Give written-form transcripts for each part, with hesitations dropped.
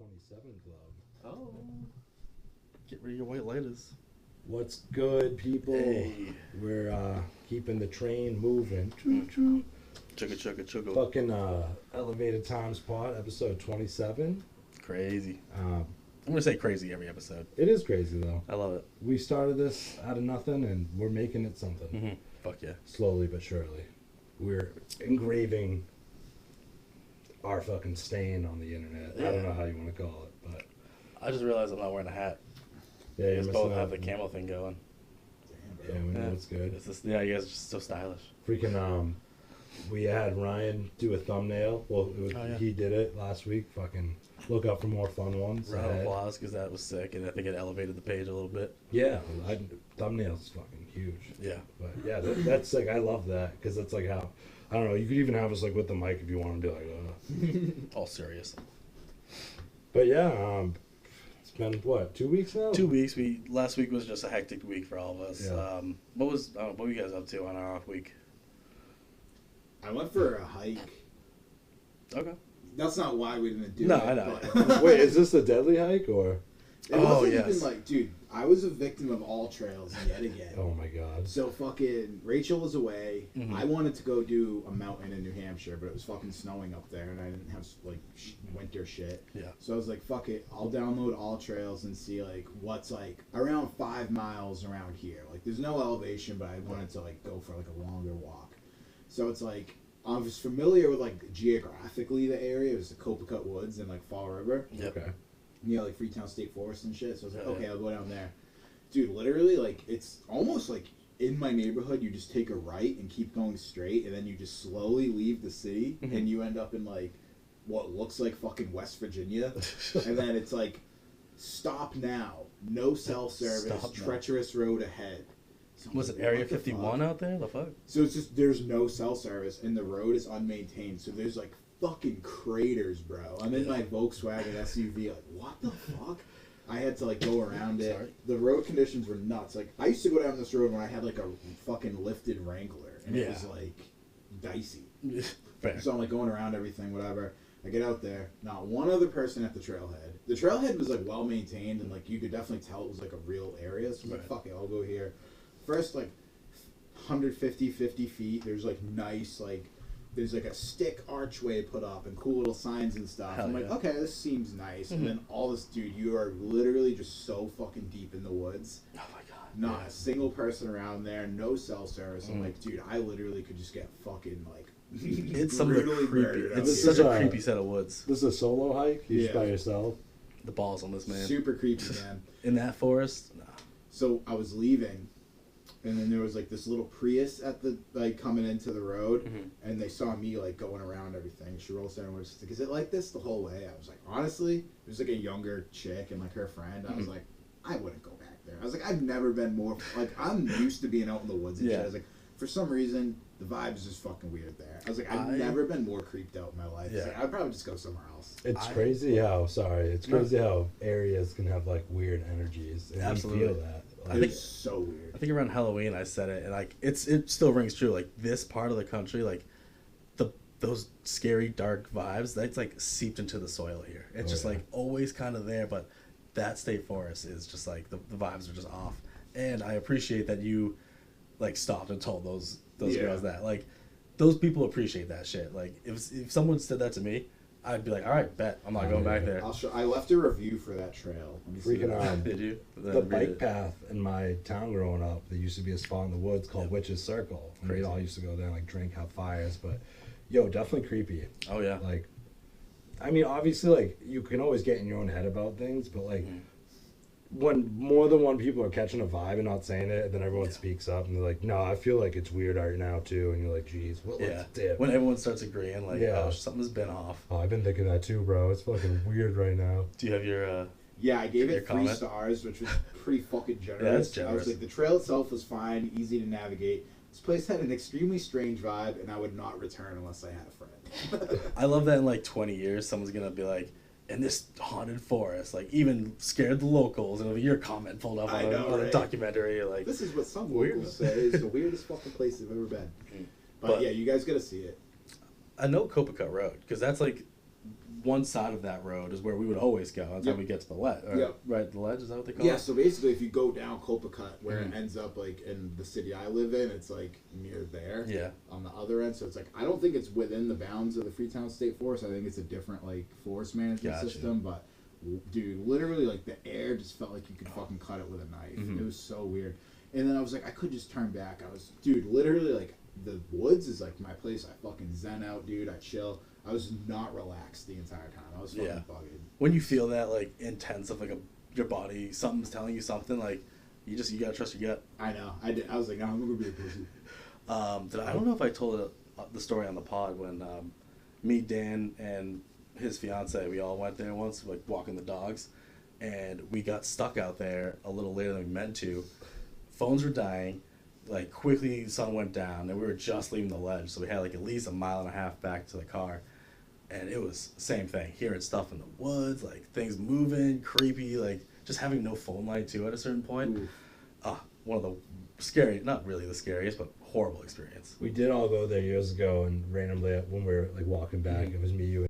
27 Club. Oh. Get rid of your white lighters. What's good, people? Hey. We're keeping the train moving. Chugga chugga chugga. Fucking Elevated Times Pod, episode 27. Crazy. I'm gonna say crazy every episode. It is crazy, though. I love it. We started this out of nothing, and we're making it something. Mm-hmm. Fuck yeah. Slowly but surely. We're engraving our fucking stain on the internet. Yeah. I don't know how you want to call it, but... I just realized I'm not wearing a hat. Yeah, You you're guys missing both out. have the camo thing going. Yeah, we know it's good. It's just, yeah, you guys are just so stylish. Freaking, we had Ryan do a thumbnail. Well, it was, Oh, yeah. he did it last week. Fucking look up for more fun ones. Round of ahead. applause because that was sick, and I think it elevated the page a little bit. Yeah, thumbnail's fucking huge. Yeah. But yeah, that's sick. I love that because it's like how, I don't know, you could even have us like with the mic if you want to do like, All serious. But yeah, it's been what, 2 weeks now? 2 weeks. Last week was just a hectic week for all of us. Yeah. What were you guys up to on our off week? I went for a hike. Okay. That's not why we didn't do No, it. I know. But Wait, is this a deadly hike or? it Oh, wasn't yes. even like, dude, I was a victim of all trails yet again. Oh my god. So fucking Rachel was away. Mhm. I wanted to go do a mountain in New Hampshire, but it was fucking snowing up there, and I didn't have like winter shit. Yeah. So I was like, fuck it, I'll download all trails and see like what's like around 5 miles around here. Like there's no elevation, but I wanted to like go for like a longer walk. So it's like I was familiar with like geographically the area. It was the Copacut Woods and like Fall River. Yep. Okay. You know, like Freetown State Forest and shit. So I was like, Yeah, okay, yeah. I'll go down there. Dude, literally, like, it's almost like in my neighborhood, you just take a right and keep going straight, and then you just slowly leave the city, Mhm. and you end up in, like, what looks like fucking West Virginia. And then it's like, stop now. No cell service. Stop now. Treacherous road ahead. So I'm Was like, it Area what the 51 fuck? out there? The fuck? So it's just, there's no cell service, and the road is unmaintained. So there's, like, fucking craters, bro. I'm in my Volkswagen SUV, like, what the fuck? I had to, like, go around it. Sorry. The road conditions were nuts. Like, I used to go down this road when I had, like, a fucking lifted Wrangler, and it Yeah. was, like, dicey. Fair. So I'm, like, going around everything, whatever. I get out there, not one other person at the trailhead. The trailhead was, like, well-maintained, and, like, you could definitely tell it was, like, a real area. So I was like, Right. fuck it, I'll go here. First, like, 150 feet, there's, like, nice, like, there's like a stick archway put up and cool little signs and stuff. Hell I'm like, yeah. okay, this seems nice. Mhm. And then all this, dude, you are literally just so fucking deep in the woods. Oh my god. Not a single person around there, no cell service. I'm Mhm. like, dude, I literally could just get fucking like It's some of the brutally creepy. murdered out It's This here. such is a a- creepy set of woods. This is a solo hike? You just Yeah. by yourself? The balls on this man. Super creepy, man. In that forest? Nah. So I was leaving, and then there was like this little Prius at the like coming into the road, Mhm. and they saw me like going around everything. She rolls down and was just like, "Is it like this the whole way?" I was like, "Honestly, it was like a younger chick and like her friend." I was Mhm. like, "I wouldn't go back there." I was like, "I've never been more like I'm used to being out in the woods and Yeah. shit." I was like, for some reason, the vibe is just fucking weird there. I was like, I've I- never been more creeped out in my life. I was Yeah. like, I'd probably just go somewhere else. It's I- crazy how, it's No. crazy how areas can have like weird energies. And Absolutely. you feel that. I It think- was so weird. I think around Halloween I said it, and like it still rings true. Like this part of the country, like those scary dark vibes, that's like seeped into the soil here. It's Oh, just yeah. like always kind of there, but that state forest is just like the vibes are just off. And I appreciate that you like stopped and told those Yeah. girls that. Like those people appreciate that shit. Like if someone said that to me, I'd be like, all right, bet I'm not Oh, going back yeah. there. I left a review for that trail. Let me see Freaking that. on. Did you? The Then read bike it. path in my town growing up, there used to be a spot in the woods called Yep. Witch's Circle. And we Crazy. all used to go there and like drink, have fires. But yo, definitely creepy. Oh yeah. Like, I mean, obviously, like, you can always get in your own head about things, but like, Mhm. when more than one people are catching a vibe and not saying it, and then everyone Yeah. speaks up and they're like, no, I feel like it's weird right now too. And you're like, geez, what, Yeah. let's dip. When everyone starts agreeing, like, Yeah. oh, something's been off. Oh, I've been thinking that too, bro. It's fucking weird right now. Do you have your Yeah, I gave Your it 3 comment? stars, which was pretty fucking generous. Yeah, that's I generous. was like, the trail itself was fine, easy to navigate. This place had an extremely strange vibe, and I would not return unless I had a friend. I love that in like 20 years, someone's gonna be like, in this haunted forest, like even scared the locals, and it'll be your comment pulled up I on, know, on a right? documentary. You're like, This is what some Weird. locals say is the weirdest fucking place they've ever been. Mm. But, But- yeah, you guys gotta see it. I know Copacut Road, because that's like one side of that road is where we would always go until we get to the ledge. Right, the ledge, is that what they call it? Yeah, so basically if you go down Copacut where it ends up like in the city I live in, it's like near there. Yeah. On the other end. So it's like I don't think it's within the bounds of the Freetown State Forest. I think it's a different like forest management system, but dude, literally like the air just felt like you could fucking cut it with a knife. It was so weird. And then I was like, I could just turn back. Dude, literally like the woods is like my place. I fucking zen out, dude. I chill. I was not relaxed the entire time. I was fucking bugging. When you feel that like intense of like your body, something's telling you something, like you gotta trust your gut. I know. I did. I was like, no, I'm gonna be a pussy. I don't know if I told the story on the pod when me, Dan, and his fiance, we all went there once, like walking the dogs, and we got stuck out there a little later than we meant to. Phones were dying. Like quickly, the sun went down, and we were just leaving the ledge, so we had like at least a mile and a half back to the car, and it was same thing. Hearing stuff in the woods, like things moving, creepy, like just having no phone line too at a certain point. One of the scary, not really the scariest, but horrible experience. We did all go there years ago, and randomly when we were like walking back, it was me, you, and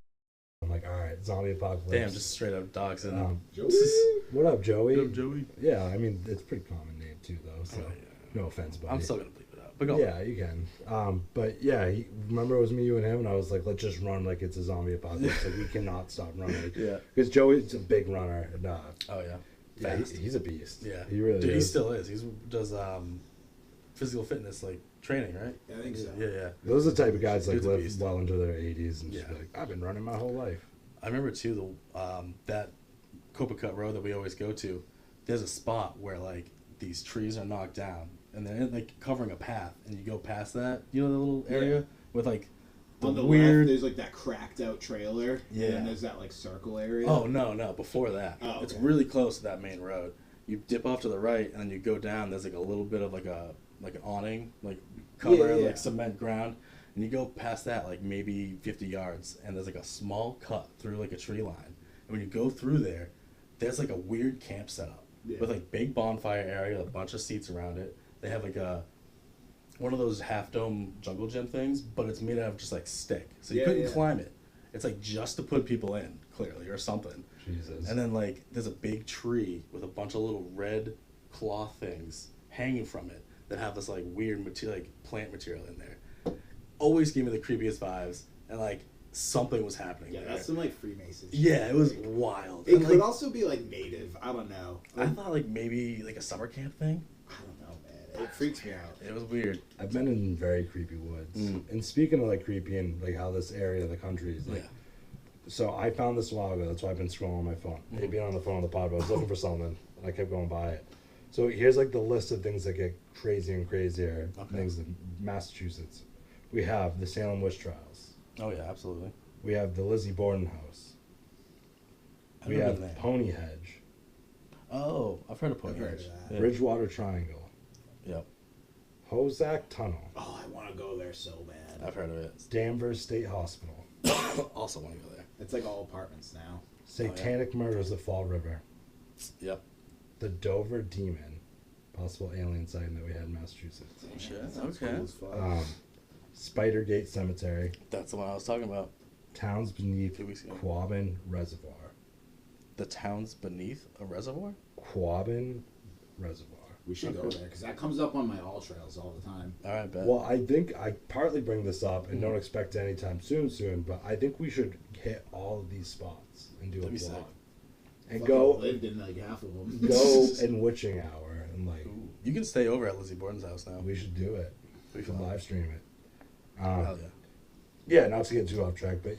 I'm like, all right, zombie apocalypse. Damn, just straight up dogs. And Joey? What up, Joey? What up, Joey? Yeah, I mean it's a pretty common name too, though. So no offense, buddy. I'm still gonna bleep it out. But go on. You can. But yeah, remember it was me, you, and him, and I was like, let's just run like it's a zombie apocalypse. Like we cannot stop running. Because Joey's a big runner. And, he's a beast. Yeah, he really Dude, is. He still is. He does physical fitness like training, right? Yeah, I think so. Yeah. Those are the type of guys like Dude's a live beast. well into their 80s and just be like, I've been running my whole life. I remember too that Copacut Road that we always go to. There's a spot where like these trees are knocked down and they're like covering a path, and you go past that, you know, the little area with like on the weird. left, there's like that cracked out trailer. Yeah. And then there's that like circle area. Oh no, before that. Oh, okay. It's really close to that main road. You dip off to the right, and then you go down. There's like a little bit of like an awning, like cover, like cement ground, and you go past that like maybe 50 yards, and there's like a small cut through like a tree line. And when you go through there, there's like a weird camp setup with like big bonfire area, a bunch of seats around it. They have like one of those half dome jungle gym things, but it's made out of just like stick, so you couldn't climb it. It's like just to put people in, clearly, or something. Jesus. And then like there's a big tree with a bunch of little red cloth things hanging from it that have this like weird material, like plant material in there. Always gave me the creepiest vibes, and like something was happening. Yeah, there. that's some like Freemason shit. Yeah, it was wild. It and, could like, also be like native. I don't know. I thought like maybe like a summer camp thing. I don't know, man. It freaks me out. It was weird. I've been in very creepy woods. And speaking of like creepy and like how this area of the country is like, so I found this a while ago. That's why I've been scrolling on my phone. Maybe on the phone on the pod, but I was looking for something and I kept going by it. So here's like the list of things that get crazier and crazier. Things in Massachusetts. We have the Salem witch trials. Oh yeah, absolutely. We have the Lizzie Borden house. We have Pony Hedge. Oh, I've heard of Pony I've heard Hedge. of that. Yeah. Bridgewater Triangle. Yep. Hozak Tunnel. Oh, I want to go there so bad. I've heard of it. Danvers State Hospital. Also want to go there. It's like all apartments now. Satanic Murders of Fall River. Yep. The Dover Demon. Possible alien sighting that we had in Massachusetts. Oh, shit. That sounds Okay. cool as fuck. Spidergate Cemetery. That's the one I was talking about. Towns beneath 2 weeks ago. Quabbin Reservoir. The towns beneath a reservoir? Quabbin Reservoir. We should go there because that comes up on my all trails all the time. All right, bet. Well, I think I partly bring this up and don't expect it anytime soon, but I think we should hit all of these spots and do a That'd be vlog. sick. And Fucking go lived in like half of them. go in witching hour and like Ooh. You can stay over at Lizzie Borden's house now. we should do it. We should fun. live stream it. Hell yeah. Yeah, not to get too off track, but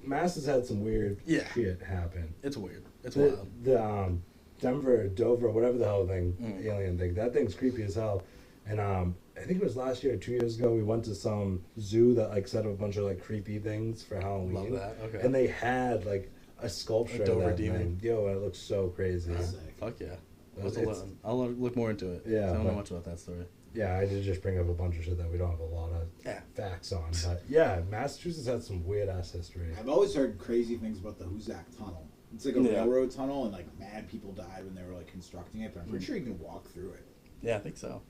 Mass has had some weird shit happen. It's weird. It's wild. The Denver, Dover, whatever the hell thing, alien thing, that thing's creepy as hell. And I think it was last year or 2 years ago, we went to some zoo that like set up a bunch of like creepy things for Halloween. Love that. Okay. And they had like a sculpture A Dover of that demon. thing. Yo, it looks so crazy. That's sick. Fuck yeah. It's- I'll look more into it. Yeah, I don't know but- much about that story. Yeah, I did just bring up a bunch of shit that we don't have a lot of facts on. But yeah, Massachusetts had some weird ass history. I've always heard crazy things about the Huzak Tunnel. It's like a railroad tunnel, and like mad people died when they were like constructing it. But I'm pretty sure you can walk through it. Yeah, I think so.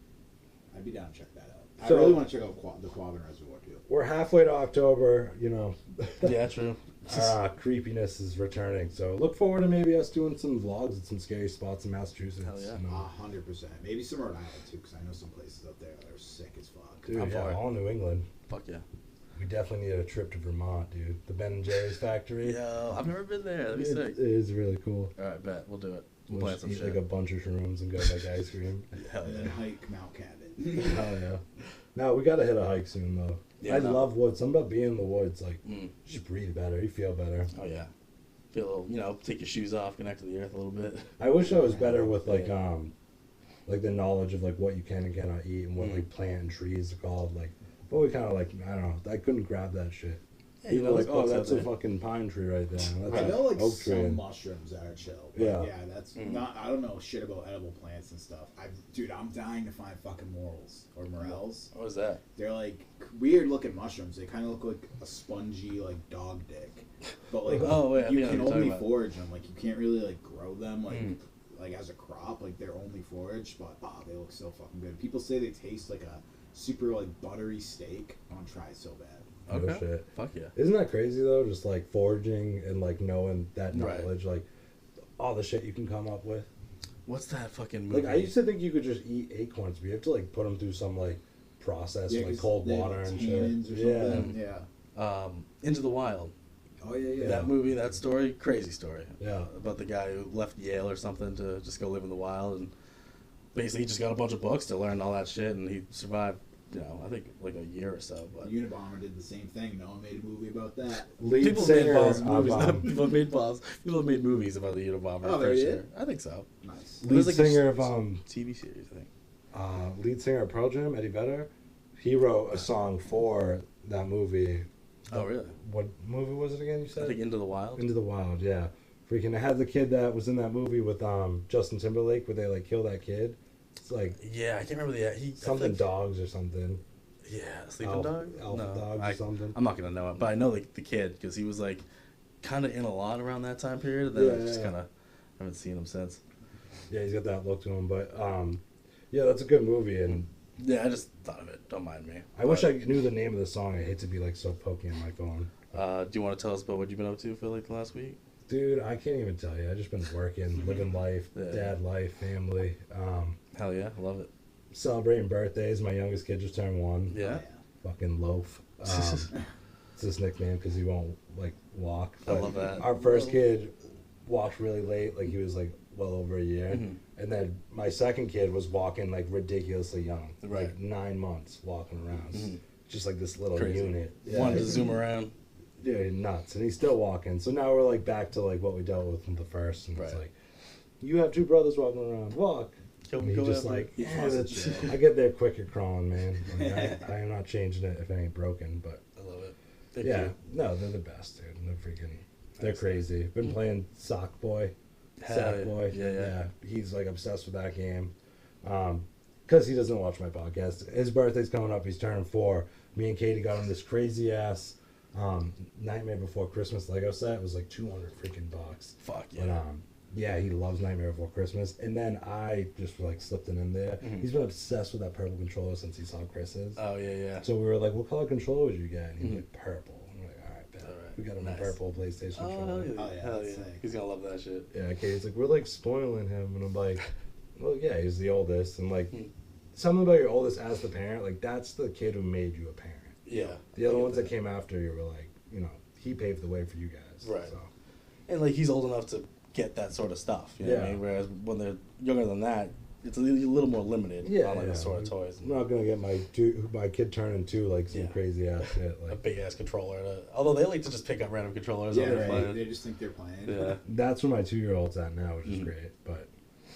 I'd be down to check that out. So- I really want to check out the Quabbin Reservoir too. We're halfway to October, you know. Yeah, true. creepiness is returning. So look forward to maybe us doing some vlogs at some scary spots in Massachusetts. Hell yeah. 100%. Maybe some Rhode Island too, because I know some places up there that are sick as fuck. Dude, I'm for it. all New England. Fuck yeah. We definitely need a trip to Vermont, dude. The Ben and Jerry's factory. Yo, I've never been there. That'd be sick. It is really cool. All right, bet. We'll do it. We'll We'll plan just some eat shit. like a bunch of shrooms and go to like ice cream. Hell And yeah. then hike Mount Cabot. Hell yeah. No, we gotta hit a hike soon though. Yeah, I no. love woods. Something about being in the woods, like Mm. just breathe better. You feel better. Oh yeah. Feel a little, take your shoes off, connect to the earth a little bit. I wish I was better with like Yeah. like the knowledge of like what you can and cannot eat and what like plant and trees are called. Like, but we kind of like I don't know. I couldn't grab that shit. Yeah, People are like, those oh, books that's out a there. fucking pine tree right there. That's I a know like oak tree. some mushrooms that are chill. But Yeah. yeah, that's not. I don't know shit about edible plants and stuff. Dude, I'm dying to find fucking morels or morels. What was that? They're like weird looking mushrooms. They kind of look like a spongy like dog dick, but like Oh, wait, I you think I know can what you're only talking about. forage them. Like you can't really like grow them like Mm. like as a crop. Like they're only foraged, but they look so fucking good. People say they taste like a super like buttery steak. I want to try it so bad. No Okay. shit. Fuck yeah. Isn't that crazy though? Just like foraging and like knowing that Right. knowledge, like all the shit you can come up with. What's that fucking movie? Like I used to think you could just eat acorns, but you have to like put them through some like process with like 'cause cold they have, water like, and tannins shit. or Yeah. something. Yeah. Into the Wild. Oh yeah. That movie, that story, crazy story. Yeah. About the guy who left Yale or something to just go live in the wild, and basically he just got a bunch of books to learn all that shit, and he survived. I think like a year or so. But Unabomber did the same thing. No one made a movie about that. Lead people have made singer balls of movies. People have made um, People have made movies about the Unabomber. Oh, for they sure. did? I think so. Nice. It was lead like a singer of TV series, I think. lead singer of Pearl Jam, Eddie Vedder. He wrote a song for that movie. Oh really? What movie was it again? You said I think Into the Wild. Into the Wild. Yeah, freaking. It had the kid that was in that movie with Justin Timberlake, where they like kill that kid. It's like Yeah, I can't remember the something dogs or something. Yeah, Sleeping Dog. Alpha Dogs or something. I'm not gonna know it, but I know the kid because he was like kind of in a lot around that time period. And then I just Yeah. kind of haven't seen him since. Yeah, he's got that look to him. But yeah, that's a good movie, and Yeah, I just thought of it. Don't mind me. I wish I knew the name of the song. I hate to be like so pokey on my phone. Do you want to tell us about what you've been up to for like the last week? Dude, I can't even tell you. I just been working, living life, Yeah. dad life, family, Hell yeah, I love it. celebrating birthdays. My youngest kid just turned 1. Yeah. Fucking loaf. It's his nickname because he won't like walk. I But love that. Our first kid walked really late. Like he was like well over a year. Mhm. And then my second kid was walking like ridiculously young. Right. Like 9 months walking around. Mhm. Just like this little Crazy. unit. Wanted to zoom around. Dude, nuts. And he's still walking. So now we're like back to like what we dealt with in the first. And it's Right. like, you have 2 brothers walking around. Walk. Go- And he go just after like, it. yeah, wants to that's, chill. I get there quicker crawling, man. Like, I am not changing it if it ain't broken. But I love it. Thank yeah, you. no, they're the best, dude. They're freaking, they're Excellent. crazy. Been playing Sock Boy, Hell Sack yeah. Boy. Yeah. He's like obsessed with that game. Because he doesn't watch my podcast. His birthday's coming up. He's turning 4. Me and Katie got him this crazy ass Nightmare Before Christmas Lego set. It was like 200 freaking bucks. Fuck But yeah. yeah, he loves Nightmare Before Christmas. And then I just like slipped it in there. Mhm. He's been obsessed with that purple controller since he saw Chris's. Oh yeah. So we were like, "What color controller would you get?" And he's Mhm. like, "Purple." I'm like, "All right, bet." All right. We got him Nice. a purple PlayStation Oh, controller. hell yeah. Oh, yeah, Hell that's yeah. sick. He's gonna love that shit. Yeah, Katie's like, "We're like spoiling him," and I'm like, "Well, yeah, he's the oldest, and like Mm. something about your oldest as the parent, like that's the kid who made you a parent. Yeah. The other I get ones that came after you were like, he paved the way for you guys. Right. So. And like he's old enough to get that sort of stuff. You know what I Yeah. mean? Whereas when they're younger than that, it's a little more limited Yeah, on like yeah. the sort of toys. I'm not gonna get my kid turning 2 like some Yeah. crazy ass shit. A Like big ass controller. Although they like to just pick up random controllers. Yeah, on their right. phone. They just think they're playing. Yeah. that's where my 2-year-old's at now, which is Mhm. great. But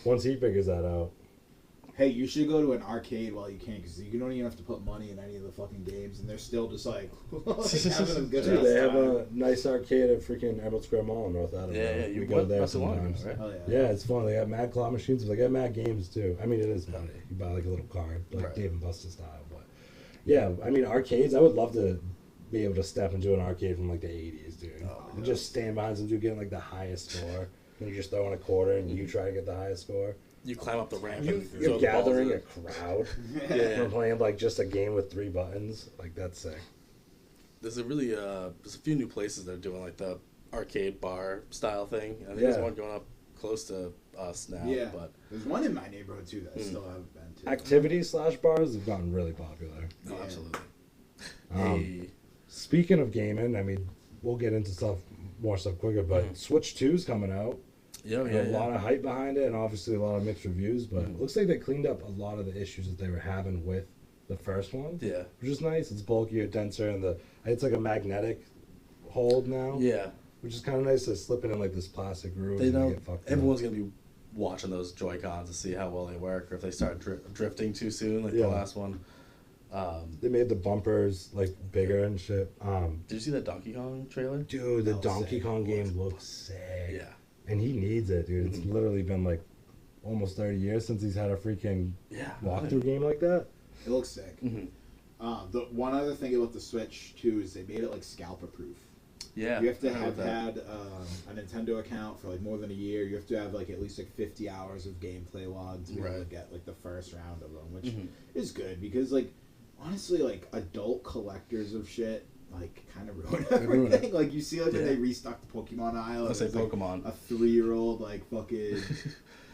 once he figures that out, Hey, you should go to an arcade while you can, because you don't even have to put money in any of the fucking games, and they're still just like, having a good dude, ass they have time. a nice arcade at freaking Emerald Square Mall in North Attleboro. Yeah, you we go went there not too long ago, sometimes. right? Oh, Yeah, it's fun. They got mad claw machines. They got mad games too. I mean, it is money. You buy like a little card, like Right. Dave and Buster's style. But yeah, I mean, arcades. I would love to be able to step into an arcade from like the '80s, dude, Oh, and just stand behind some dude getting like the highest score. And you just throw in a quarter and you try to get the highest score. You climb up the ramp. You, and throw you're the balls gathering in. a crowd. Yeah. We're playing like just a game with 3 buttons. Like that's sick. there's a few new places that are doing like the arcade bar style thing. I think there's one going up close to us now. Yeah, but there's one in my neighborhood too that I still haven't been to. Activity/bars have gotten really popular. oh, Yeah. absolutely. Um, Speaking of gaming, I mean, we'll get into more stuff quicker, but Switch 2's coming out. Yeah, A lot of hype behind it, and obviously a lot of mixed reviews, but it looks like they cleaned up a lot of the issues that they were having with the first one. Yeah. Which is nice. It's bulkier, denser, and it's like a magnetic hold now. Yeah. Which is kind of nice to slip it in like this plastic groove. They and know get fucked everyone's up. gonna be watching those Joy-Cons to see how well they work, or if they start drifting too soon, like Yeah. the last one. They made the bumpers like bigger and shit. Did you see that Donkey Kong trailer? Dude, the That was Donkey sick. Kong game looks sick. Yeah. And he needs it, dude. It's literally been like almost 30 years since he's had a freaking Yeah. walkthrough game like that. It looks sick. The one other thing about the Switch too is they made it like scalper proof. Yeah. You have to I heard have that. had a Nintendo account for like more than a year. You have to have like at least like 50 hours of gameplay logged to be able to Right. get like the first round of them, which is good because like honestly like adult collectors of shit like kind of ruin ruin everything. Like you see like when Yeah. they restocked the Pokemon aisle. Let's say it's, like, Pokemon. a 3-year-old like fucking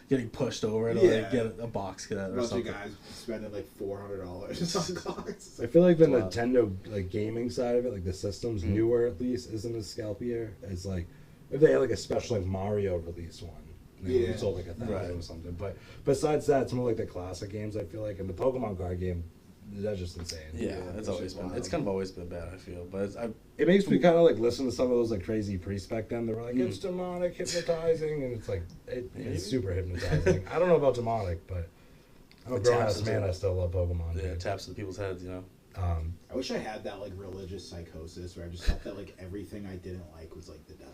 Getting pushed over to Yeah. like get a box or bunch of something. guys spending like $400 on cards. I feel like the Wow. Nintendo like gaming side of it, like the systems newer at least, isn't as scalpier. It's like if they had like a special like Mario release one, and they Yeah. sold like 1,000 Right. or something. But besides that, it's more like the classic games. I feel like, and the Pokemon card game, that's just insane. Yeah, Yeah, it's which always is been. wild. It's kind of always been bad. I feel, but It makes me kind of like listen to some of those like crazy priests back then. They were like, it's demonic, hypnotizing, and it's like it's super hypnotizing. I don't know about demonic, but I'm a It grown taps ass into man. it. I still love Pokemon. yeah, dude. it taps into people's heads, you know. I wish I had that like religious psychosis where I just thought that like everything I didn't like was like the devil.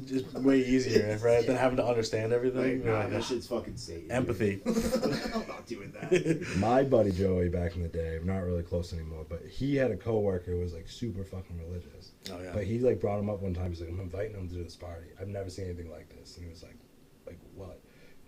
Just way easier, right? Than having to understand everything. Like, nah, Yeah. that shit's fucking Satan. Empathy. I'm not doing that. My buddy Joey back in the day, not really close anymore, but he had a coworker who was like super fucking religious. Oh yeah. But he like brought him up one time. He's like, I'm inviting him to this party. I've never seen anything like this. And he was like what?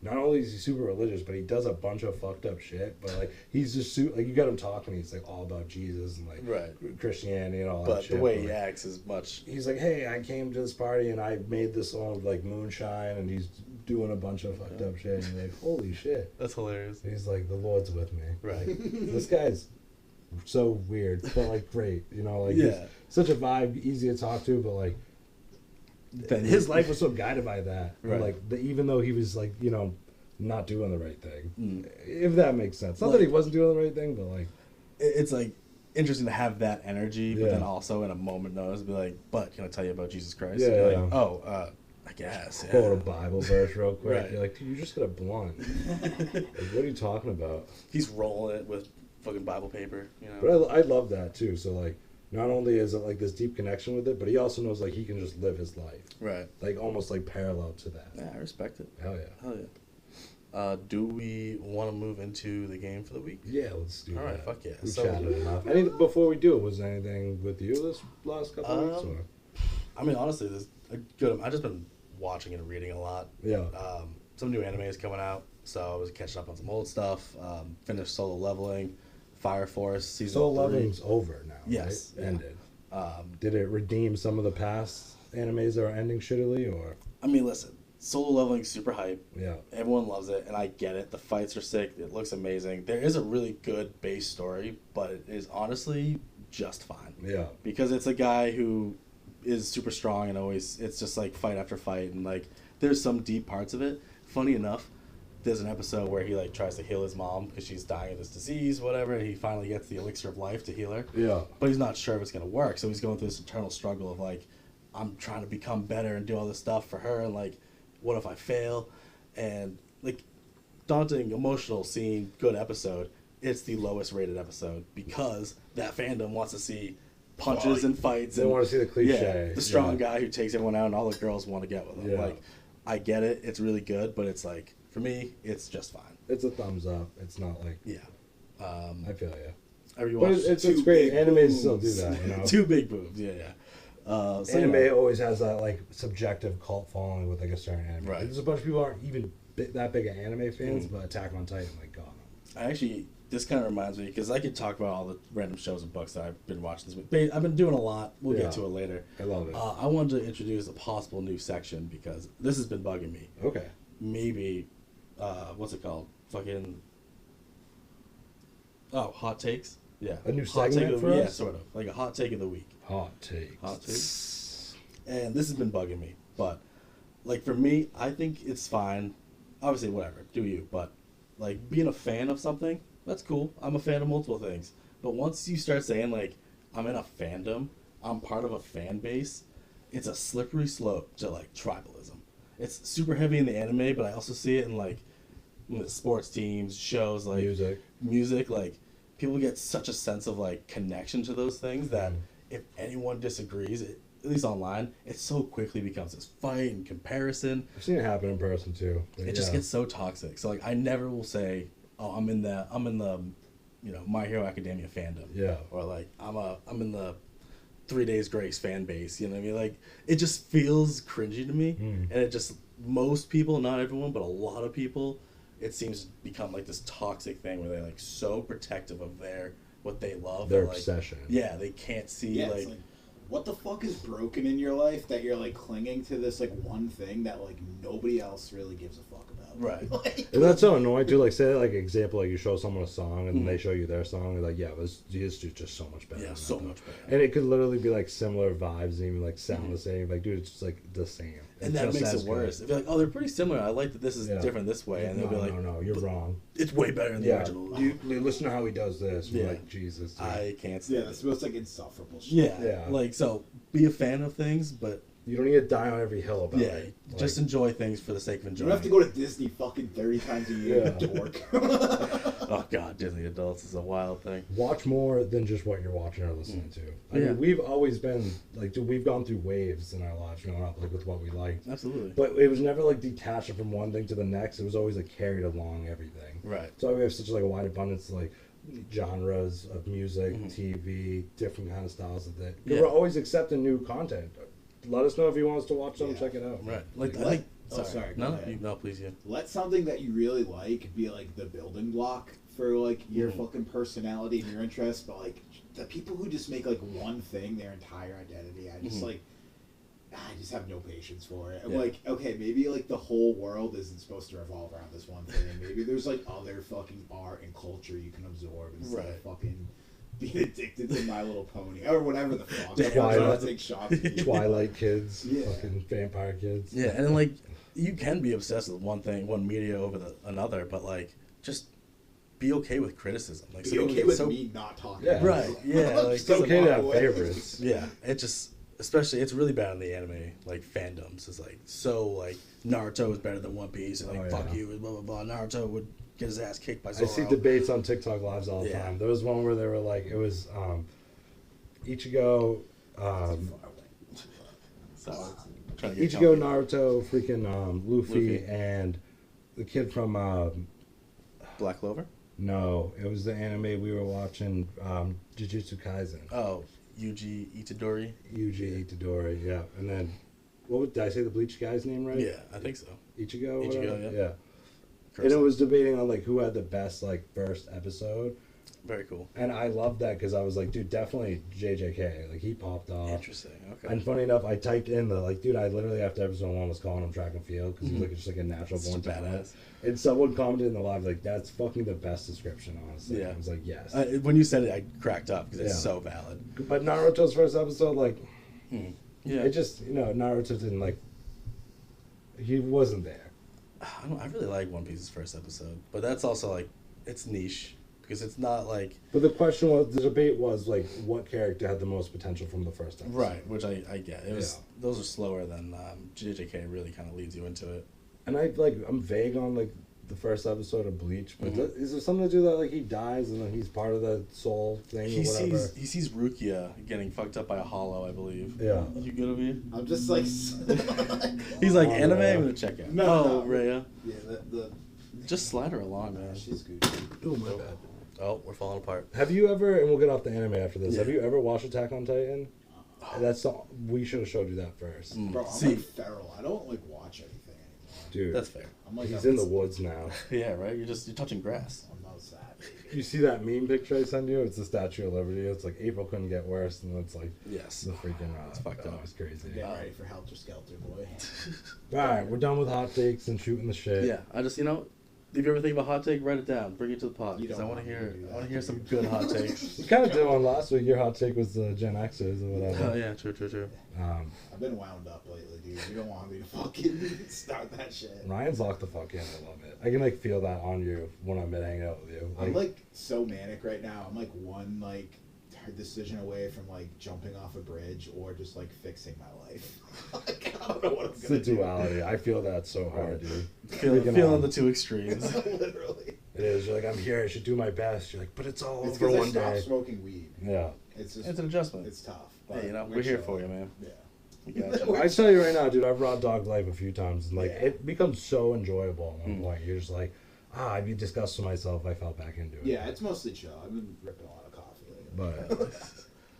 Not only is he super religious, but he does a bunch of fucked up shit. But like he's just like you got him talking. He's like all about Jesus and like Right. Christianity and all that But shit. the way he like, acts is much. he's like, hey, I came to this party and I made this song with like moonshine, and he's doing a bunch of fucked up shit. And you're like, holy shit. That's hilarious. He's like, the Lord's with me. Right. Like, this guy's so weird, but like great. You know, like Yeah. he's such a vibe, easy to talk to, but like Then his life was so guided by that. And, Right. like even though he was like, you know, not doing the right thing. Mm. If that makes sense. Not that he wasn't doing the right thing, but like It's like interesting to have that energy, but Yeah. then also in a moment notice be like, but can I tell you about Jesus Christ? Yeah, And you're yeah. like, oh, I guess. Yeah. quote a Bible verse real quick. Right. You're like, dude, you just got a blunt. Like, what are you talking about? He's rolling it with fucking Bible paper, you know. But I love that too. So like, not only is it like this deep connection with it, but he also knows like he can just live his life, Right. like almost like parallel to that. Yeah, I respect it. Hell yeah. Hell yeah. Do we want to move into the game for the week? Yeah, let's do All that. right, fuck yeah. We So- chatted enough. Before we do, was there anything with you this last couple of weeks? Or? I mean, honestly, there's a good. I've just been watching and reading a lot. Yeah. Some new anime is coming out, so I was catching up on some old stuff. Finished Solo Leveling, Fire Force season Soul 3. Leveling's over now. Yes, Right? yeah. Ended. Um, Did it redeem some of the past animes that are ending shittily, or I mean, listen, Solo Leveling's super hype. yeah? Everyone loves it, and I get it. The fights are sick. It looks amazing. There is a really good base story, but it is honestly just fine. Yeah. Because it's a guy who is super strong and always, it's just like fight after fight, and like there's some deep parts of it. Funny enough, there's an episode where he like tries to heal his mom because she's dying of this disease, whatever, and he finally gets the elixir of life to heal her. Yeah. But he's not sure if it's gonna work, so he's going through this internal struggle of like, I'm trying to become better and do all this stuff for her, and like, what if I fail? And like, daunting, emotional scene, good episode. It's the lowest rated episode because that fandom wants to see punches and fights. They and, want to see the cliche. Yeah, the strong Yeah. guy who takes everyone out, and all the girls want to get with him. Yeah. Like, I get it. It's really good, but it's like, for me, it's just fine. It's a thumbs up. It's not like Yeah. I feel you. I But rewatched it's two great. big Animes boobs. still do that, you know. Two big boobs. Yeah, yeah. So, Anime you know, always has that like subjective cult following with like a certain anime. Right. There's a bunch of people who aren't even that big of anime fans, but Attack on Titan, like God. I actually this kind of reminds me, because I could talk about all the random shows and books that I've been watching this week. I've been doing a lot. We'll get to it later. I love it. I wanted to introduce a possible new section because this has been bugging me. Okay. Maybe, what's it called? Fucking, hot takes? Yeah. A new hot segment take for us? Yeah, sort of. Like a hot take of the week. Hot takes. Hot takes. And this has been bugging me. But, like, for me, I think it's fine. Obviously, whatever. Do you. But, like, being a fan of something, that's cool. I'm a fan of multiple things. But once you start saying, like, I'm in a fandom, I'm part of a fan base, it's a slippery slope to, like, tribalism. It's super heavy in the anime, but I also see it in, like, in the sports teams, shows, like... Music, like, people get such a sense of, like, connection to those things that if anyone disagrees, at least online, it so quickly becomes this fight and comparison. I've seen it happen in person, too. It just gets so toxic. So, like, I never will say, oh, I'm in the, you know, My Hero Academia fandom. Yeah. Or, like, I'm in the 3 Days Grace fan base, you know what I mean? Like, it just feels cringy to me. And it just, most people, not everyone, but a lot of people, it seems to become, like, this toxic thing where they're, like, so protective of what they love. Their like, obsession. Yeah, they can't see, it's like, what the fuck is broken in your life that you're, like, clinging to this, like, one thing that, like, nobody else really gives a fuck about? Right. Like, And that's so annoying too. Like, say, like, example, like, you show someone a song and then they show you their song. They're like, yeah, this dude's just so much better. Yeah, than so that, much though. better. And it could literally be like similar vibes and even like sound the same. Like, dude, it's just like the same. And It's that just makes as it worse. If you're like, oh, they're pretty similar. I like that this is different this way. And they'll be like, no, you're wrong. it's way better than the original. Dude, listen to how he does this. We're Yeah. like, Jesus. Dude. I can't see yeah, it. that's most, like, insufferable shit. Yeah. Like, so, be a fan of things, but... You don't need to die on every hill about it. Just enjoy things for the sake of You enjoying. don't have to go to Disney fucking 30 times a year, you dork. Oh, God, Disney adults is a wild thing. Watch more than just what you're watching or listening to. I Yeah. mean, we've always been, like, dude, we've gone through waves in our lives growing up, like, with what we liked. Absolutely. But it was never, like, detached from one thing to the next. It was always, like, carried along everything. Right. So we have such, like, a wide abundance of, like, genres of music, TV, different kind of styles of it. Yeah. We're always accepting new content. Let us know if you want us to watch something, check it out. Right. Like, I Let- think... oh, sorry, go No, ahead. no, please, yeah. Let something that you really like be, like, the building block for, like, your fucking personality and your interests, but, like, the people who just make, like, one thing their entire identity, I just, like, I just have no patience for it. I'm like, okay, maybe, like, the whole world isn't supposed to revolve around this one thing. Maybe there's, like, other fucking art and culture you can absorb instead of fucking being addicted to My Little Pony or whatever the fuck. I'm trying to take shots at you. Twilight kids, Yeah. fucking vampire kids. Yeah, and then, like, you can be obsessed with one thing, one media over another, but, like, just be okay with criticism. Like, Be some people okay get with so... me not talking Yeah. about Right, it. yeah, like, It's okay to have walk away. favorites. Yeah, it just... Especially, it's really bad in the anime, like, fandoms. It's, like, so, like, Naruto is better than One Piece, and, like, fuck you, blah, blah, blah. Naruto would get his ass kicked by I Zoro. see debates on TikTok lives all the Yeah. time. There was one where they were like, it was Ichigo, So, trying to get Ichigo, comfy. Naruto, freaking Luffy, Luffy. and the kid from Black Clover? no, it was the anime we were watching, Jujutsu Kaisen. Oh, Yuji Itadori? Yuji Itadori, yeah. And then, did I say the Bleach guy's name right? Yeah, I think so. Ichigo? Ichigo, whatever? yeah. And it was debating on, like, who had the best, like, first episode. Very cool. And I loved that because I was like, dude, definitely JJK. Like, he popped off. Interesting, okay. And funny enough, I typed in the, like, dude, I literally after episode 1 was calling him track and field because he's like just like a natural born Just a talent. badass. And someone commented in the live, like, that's fucking the best description, honestly. Yeah. I was like, yes. When you said it, I cracked up because it's Yeah. so valid. But Naruto's first episode, like, Yeah. it just, Naruto didn't, like, he wasn't there. I really like One Piece's first episode, but that's also, like, it's niche because it's not, like... But the question was, the debate was, like, what character had the most potential from the first episode? Right, which I get. It was Those are slower than JJK really kind of leads you into it. And I'm vague on, like, the first episode of Bleach, but is there something to do that, like, he dies and then he's part of the soul thing He or whatever? sees Rukia getting fucked up by a hollow, I believe. Yeah. You good over here? I'm just like, He's like, Oh, anime? Rhea. I'm gonna check out. No. Rhea. yeah, the Just slide her along, man. she's good. Oh, my bad. Oh, we're falling apart. Have you ever, and we'll get off the anime after this, Yeah. have you ever watched Attack on Titan? We should have showed you that first. Bro, I'm See. like feral. I don't like watch anything anymore. Dude, That's fair. I'm like he's in the woods now. Yeah, right? You're touching grass. I'm outside, baby. You see that meme picture I sent you? It's the Statue of Liberty. It's like April couldn't get worse, and it's like Yes. the freaking It's fucked up. It's crazy. Get ready for Helter Skelter, boy. All right, we're done with hot takes and shooting the shit. Yeah, I just if you ever think of a hot take, write it down, bring it to the pod You because I don't want to want me hear to do that, I want to hear do some you? good hot takes. We kind of did one last week. Your hot take was the Gen Xers or whatever. Oh yeah, true. I've been wound up lately, dude. You don't want me to fucking start that shit. Ryan's locked the fuck in. I love it. I can like feel that on you when I'm hanging out with you. I'm like so manic right now. I'm like one like decision away from like jumping off a bridge or just like fixing my life. Like, I don't know what I'm it's gonna the duality. I feel that so hard, dude. Feeling the two extremes. do. Literally. It is. You're like, I'm here. I should do my best. You're like, but it's all It's over because I one stopped day. smoking weed. Yeah. It's just It's an adjustment. it's tough. Hey, But we're here chill. for you, man. Yeah. We got you. I tell you right now, dude, I've raw dog life a few times, and like Yeah. it becomes so enjoyable at one point. You're just like, I'd be disgusted with myself if I fell back into it. Yeah, it's mostly chill. I've been ripping a lot of coffee lately. But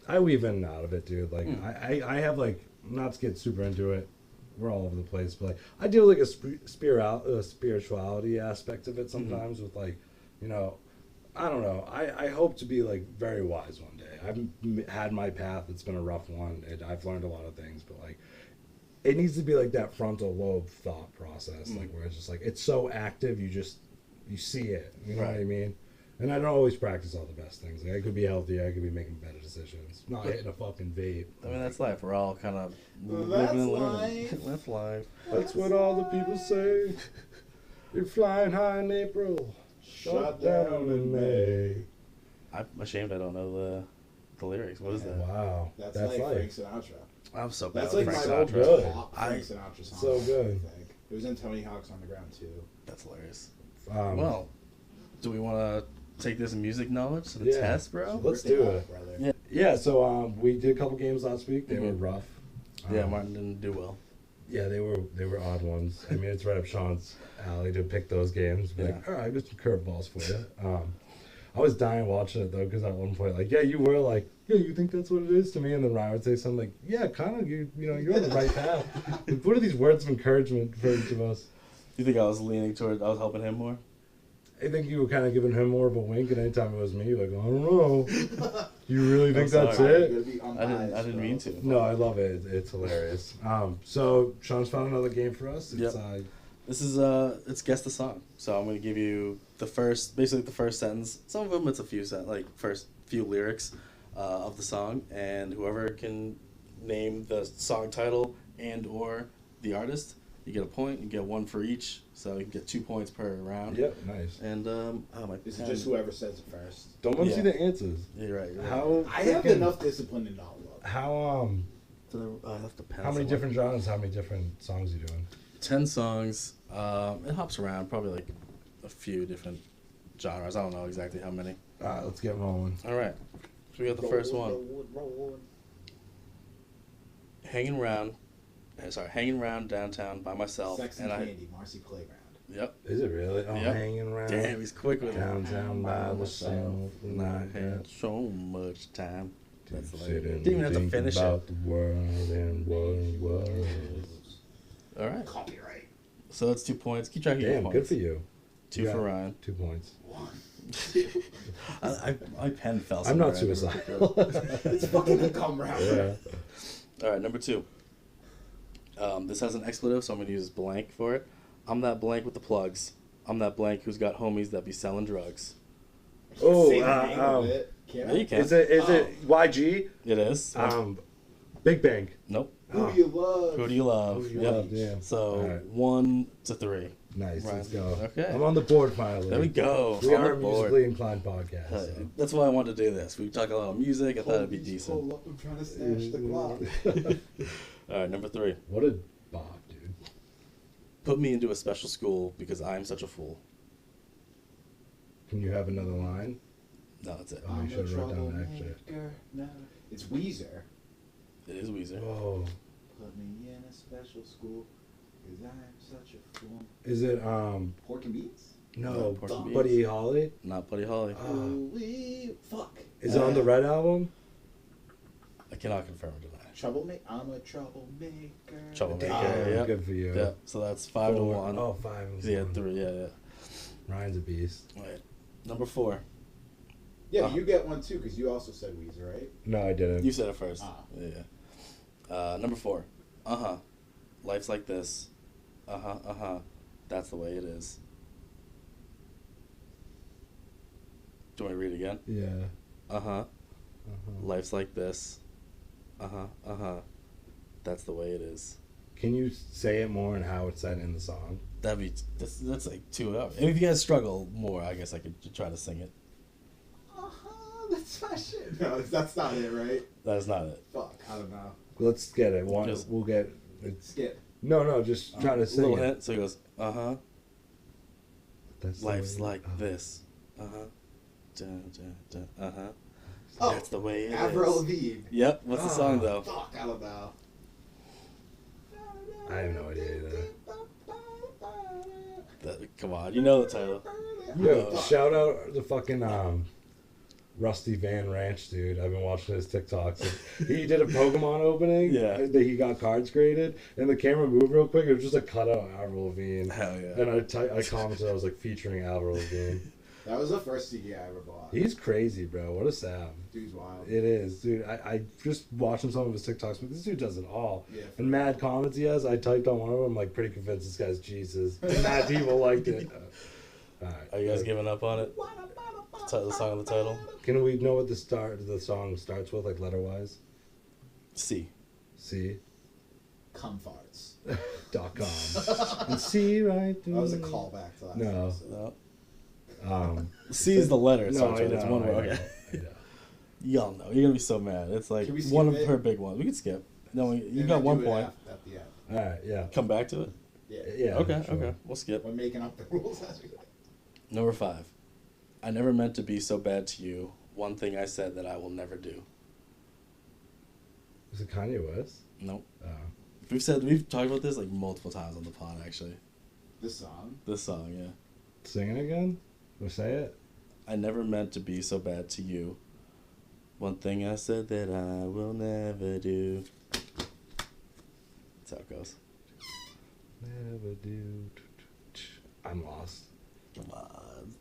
I weave in and out of it, dude. Like I have like, not to get super into it. We're all over the place, but like I deal with like a spirituality aspect of it sometimes with like, I don't know. I hope to be like very wise one day. I've had my path. It's been a rough one. I've learned a lot of things, but like it needs to be like that frontal lobe thought process, like where it's just like it's so active. You see it. You know what I mean? And I don't always practice all the best things. Like I could be healthier. I could be making better decisions. Not hitting a fucking vape. I mean, that's life. We're all kind of That's living and learning. life. That's life. That's what all the people say. You're flying high in April, shot down in May. I'm ashamed I don't know the lyrics. What is that? Wow, That's like like life. Frank Sinatra. I'm so bad That's with like Frank my so Sinatra. good. top Frank Sinatra song. So good. I think. It was in Tony Hawk's On the Ground too. That's hilarious. Well, Do we want to take this music knowledge to the Yeah. test, bro? Let's Birthday do pop, it. brother. yeah. So we did a couple games last week. They were rough. Yeah, Martin didn't do well. Yeah, they were odd ones. I mean, it's right up Sean's alley to pick those games. Be like, all right, I got some curveballs for you. I was dying watching it though, because at one point, like, yeah, you were like, yeah, you think that's what it is to me, and then Ryan would say something like, yeah, kind of, you're on the right path. Like, what are these words of encouragement for each of us? You think I was leaning toward, I was helping him more? I think you were kind of giving him more of a wink, and anytime it was me, you're like, I don't know. You really think I'm that's sorry. it? You gotta be unbiased, I didn't bro. mean to. No, I love it. It's hilarious. So Sean's found another game for us. It's, Yep. This is it's guess the song. So I'm gonna give you basically the first sentence. Some of them it's a few first few lyrics of the song, and whoever can name the song title and or the artist, you get a point. You get one for each, so you can get 2 points per round. Yep, nice. And my This pen- is just whoever says it first. Don't want to Yeah. see the answers. You're right. You're right. How I have freaking- enough discipline to not look. How I left the pen how many somewhere. different genres? How many different songs you doing? 10 songs. It hops around, probably like a few different genres. I don't know exactly how many. Let's get rolling. All right. So we got the first one. Hanging around downtown by myself. Sex and Candy, Marcy Playground. Yep. Is it really? Oh, Yep. hanging around Damn, he's quick with it. downtown by myself. And I had so much time. That's like, Sit and didn't even have to think finish about it. the world and what it was. All right. Copyright. So that's 2 points. Keep track of your Damn, points. good for you. Two You for got Ryan. 2 points. My pen fell. I'm not somewhere. suicidal. It's fucking a come round. Yeah. All right, number 2. This has an expletive, so I'm gonna use blank for it. I'm that blank with the plugs. I'm that blank who's got homies that be selling drugs. Oh, Say the name of it. Can Yeah, I? you can. is it YG? It is. Big Bang. Nope. Who do you love? Who do you love? Who do you Yep. love? Yeah. So All right. 1 to 3. Nice. Ryan. Let's go. Okay. I'm on the board finally. There we go. We On are the a board. musically inclined podcast. Hell yeah. So. That's why I wanted to do this. We talk a lot of music. I thought it'd be Please decent. pull up, I'm trying to snatch the clock. All right, number 3. What a bop, dude. Put me into a special school because I am such a fool. Can you have another line? No, that's it. Oh, you should write down the extra. troublemaker now. It's Weezer. It is Weezer. Oh. Put me in a special school because I'm such a fool. Is it Pork and beans? no Pork and Beans. Buddy Holly? Not Buddy Holly. Fuck. Is it on the Red album? I cannot confirm or deny. Troublemaker. I'm a troublemaker. Troublemaker. Damn, yeah. good for you. Yeah. So that's 5 to 1. Oh, 5 to 1. He had 3. Yeah. Ryan's a beast. All right. Number 4. Yeah, you get one too because you also said Weezer, right? No, I didn't. You said it first. Ah. Yeah. Number 4. Life's like this. That's the way it is. Do you want me to read it again? Yeah. Life's like this. That's the way it is. Can you say it more and how it's said in the song? That's like 2 hours. If you guys struggle more, I guess I could try to sing it. That's my shit. No, that's not it, right? That is not it. Fuck, I don't know. Let's get it. Just- We'll get it's. Skip. No, just try to sing Little it. hint. So he goes, That's the Life's way- like this. Dun, dun, dun, Oh, That's the way it is. Avril Lavigne. Yep. What's the song though? Fuck, I don't know. I have no idea either. Come on, you know the title. Yo, shout out the fucking Rusty Van Ranch dude. I've been watching his TikToks. He did a Pokemon opening. Yeah. That he got cards graded, and the camera moved real quick. It was just a cutout of Avril Lavigne. Hell yeah. And I commented, I was like featuring Avril Lavigne. That was the first CD I ever bought. He's crazy, bro. What a sap. Dude's wild. It is, dude. I just watching some of his TikToks, but this dude does it all. Yeah. And mad comments he has. I typed on one of them. I'm like pretty convinced this guy's Jesus. And mad people liked it. All right. Are you guys giving up on it? The song of the title? Can we know what the song starts with, like letter wise? C. C. Cumfarts. .com. And C right through. That was a callback to that. No. No. C C is the letter. It No, starts I with. know. It's one word. I know, Okay. I know. Y'all know. You're gonna be so mad. It's like Can we skip one of it? her big ones. We can skip. No, you And got then 1 do it point. At the end. All right. Yeah. Come back to it. Yeah. Yeah. Okay. sure. Okay. We'll skip. We're making up the rules as we go. Number 5. I never meant to be so bad to you. One thing I said that I will never do. Is it Kanye West? Nope. Oh. We've talked about this like multiple times on the pod actually. This song. This song, yeah. Sing it again. Or say it. I never meant to be so bad to you. One thing I said that I will never do. That's how it goes. Never do. I'm lost. Come on.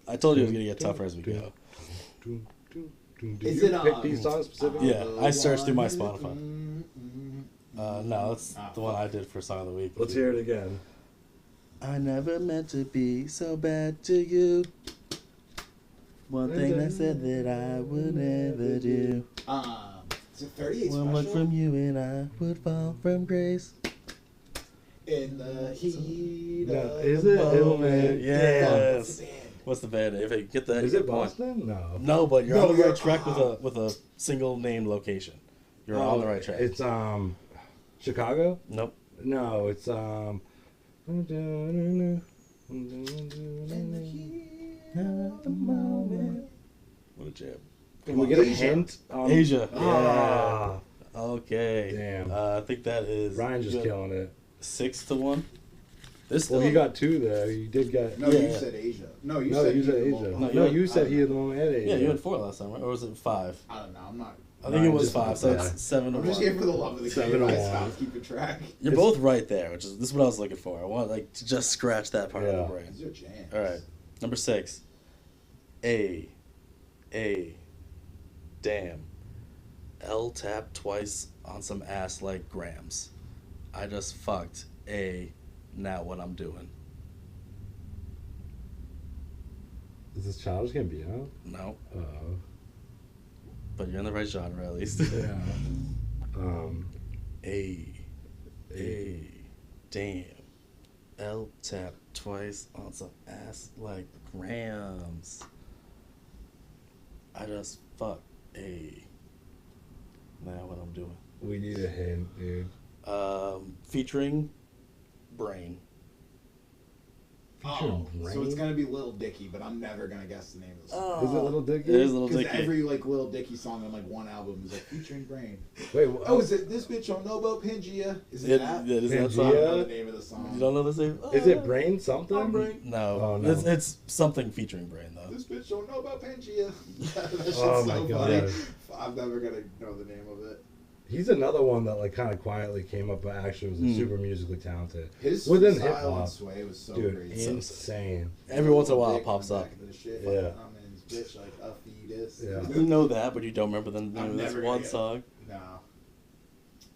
I told you it was gonna get tougher as we go. Did Is you it, pick these songs specifically? Yeah, I searched through my Spotify. No, that's the one I did for Song of the Week. Let's hear it again. I never meant to be so bad to you. One thing I said that I would never do. Is it 38 One word special? from you and I would fall from grace. In the heat No, of is the it? moment. Oh, man. Yes. Damn. What's the band? If you get that, Is you it get a point. Boston? No. No, but you're No, on the you're- right track with a single name location. You're on the right track. It's Chicago? Nope. No, it's What a jam. Can we get a Asia. hint? Asia. Ah, Okay. Damn. I think that is Ryan's just killing it. 6-1. This Well, still he got 2 there. You did get. No, Yeah. you said Asia. No, you No, said you said Heat of the Asia. Moment. No, No, you said I he don't at the moment and Asia. Yeah, you had 4 last time, right? Or was it 5? I don't know. I'm not. I think it was just 5, so yeah. it's 7 to I'm just 1. here for the love of the 7 game. to I 1. stopped keeping track. You're It's- both right there, which is this is what I was looking for. I want like to just scratch that part of Yeah. the brain. These are jams. All right, number 6. A, damn. L tap twice on some ass like grams. I just fucked A. Now what I'm doing? Is this Childish Gambino? No, Oh. but you're in the right genre at least. Yeah. A, damn. L tap twice on some ass like grams. I just fucked A. Now what I'm doing? We need a hint, dude. Featuring Brain. Oh, Brain? so it's gonna be Lil Dicky, but I'm never gonna guess the name of the song. Is it Little Dicky? It is Little Because Dicky. every like Lil Dicky song on like one album is like featuring Brain. Wait, Oh, is it this bitch don't know about Pangea? Is it It- that? it is that I song. don't know the name of the song. You don't know this name? is it Brain something? I'm Brain. No. Oh, no. It's something featuring Brain though. This bitch don't know about Pangea. That shit's Oh so my funny. God. I'm never gonna know the name of it. He's another one that like kind of quietly came up, but actually was like, super musically talented. His Within style hip-hop. and sway was so Dude, crazy. insane. Every once in a while it Dick pops went up. back into the shit. Yeah. Fucking, bitch like a fetus. Yeah. You know that, but you don't remember the name I'm of this never one gonna- song. No.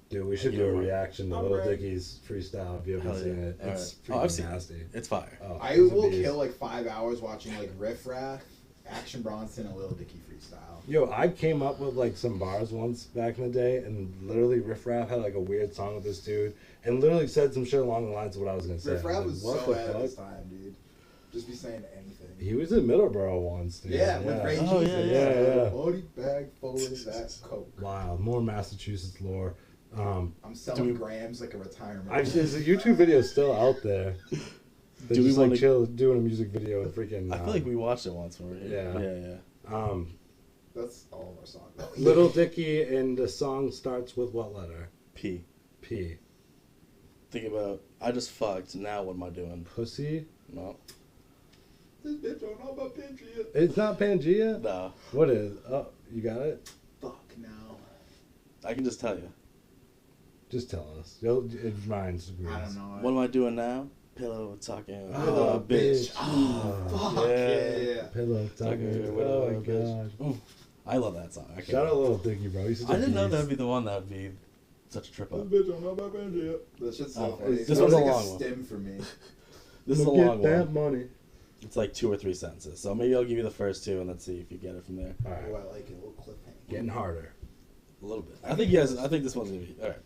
Dude, we should do a reaction to I'm Little ready. Dickie's freestyle if you haven't Hell seen yeah. it. All It's right. Oh, I've freaking seen it. nasty. It's fire. Oh, I it's a will beast. kill like 5 hours watching like Riff Raff, Action Bronson, and Lil Dicky freestyle. Yo, I came up with like some bars once back in the day, and literally Riff Raff had like a weird song with this dude, and literally said some shit along the lines of what I was gonna say. Riff Raff Like, was what so the ahead of his fuck? time, dude. Just be saying anything. He was in Middleborough once, dude. Yeah, with Ray Oh, Jesus. yeah. Body bag full of that coke. Wow, more Massachusetts lore. I'm selling Do we- grams like a retirement. There's a YouTube video still out there. They're Do we just like wanna- chill doing a music video and freaking. I feel like we watched it once when we were here. Yeah. Yeah. That's all of our songs. Little Dicky, and the song starts with what letter? P. P. Think about, I just fucked, now what am I doing? Pussy. No. This bitch don't know about Pangea. It's not Pangea. No. What is? Oh, you got it. Fuck no. I can just tell you. Just tell us. It reminds. I don't know. What am I doing now? Pillow talking. Oh, bitch. Oh, fuck. Yeah. Yeah. Pillow talking. Oh my god. I love that song. I can't- Shout out Little Dicky, bro. He's such a I didn't know beast. that'd be the one that would be such a trip This up. bitch don't know about Pangea. That shit's so Oh, funny. this This one's was a like long a one. stem for me. This is a Look long at that one. money. It's like 2 or 3 sentences. So maybe I'll give you the first 2 and let's see if you get it from there. All Oh, right. I like it. A little cliffhanger. Getting harder. A little bit. I think you guys. I think this one's gonna be all right.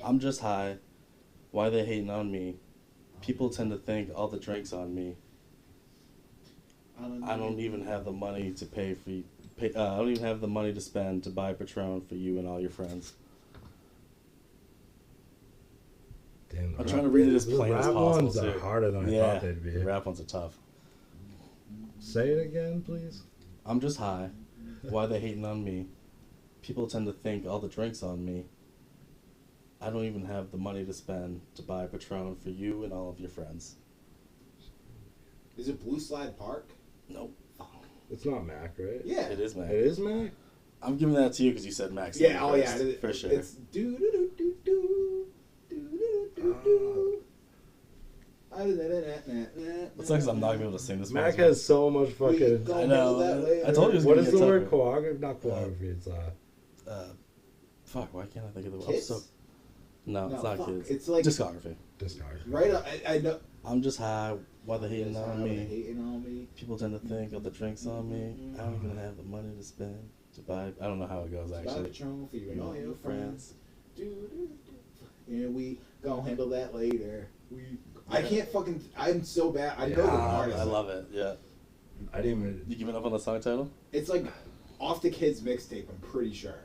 I'm just high. Why they hating on me? People tend to think all the drinks on me. I don't even have the money to pay for. I don't even have the money to spend to buy Patron for you and all your friends. Damn, I'm trying to read it as the plain as rap possible. ones are too. harder than I Yeah, thought they'd be. the rap ones are tough. Say it again, please. I'm just high. Why they hating on me? People tend to think all the drinks on me. I don't even have the money to spend to buy Patron for you and all of your friends. Is it Blue Slide Park? Nope. It's not Mac, right? Yeah. It is, man. It is Mac. I'm giving that to you because you said Max. Yeah. Oh yeah. first, for sure. It's do do do do do do do do. It sucks I'm not gonna be able to sing this. Mac one. has so much fucking. I know. I told you it was What gonna is get the word tougher. choreography? Not choreography. It's Fuck. Why can't I think of the word? Kids? No, it's not fuck. kids. It's like discography. discography. right. I know. I'm just high. Why they hating Just on how they me? hating on me. People tend to think of the drinks on me. I don't even have the money to spend to buy. I don't know how it goes Buy actually. Patron for you and all your friends. Do do do. And we gonna handle that later. I can't fucking. I'm so bad. I know the artist. I love it. Yeah. I didn't even. You giving up on the song title? It's like off the kids mixtape. I'm pretty sure.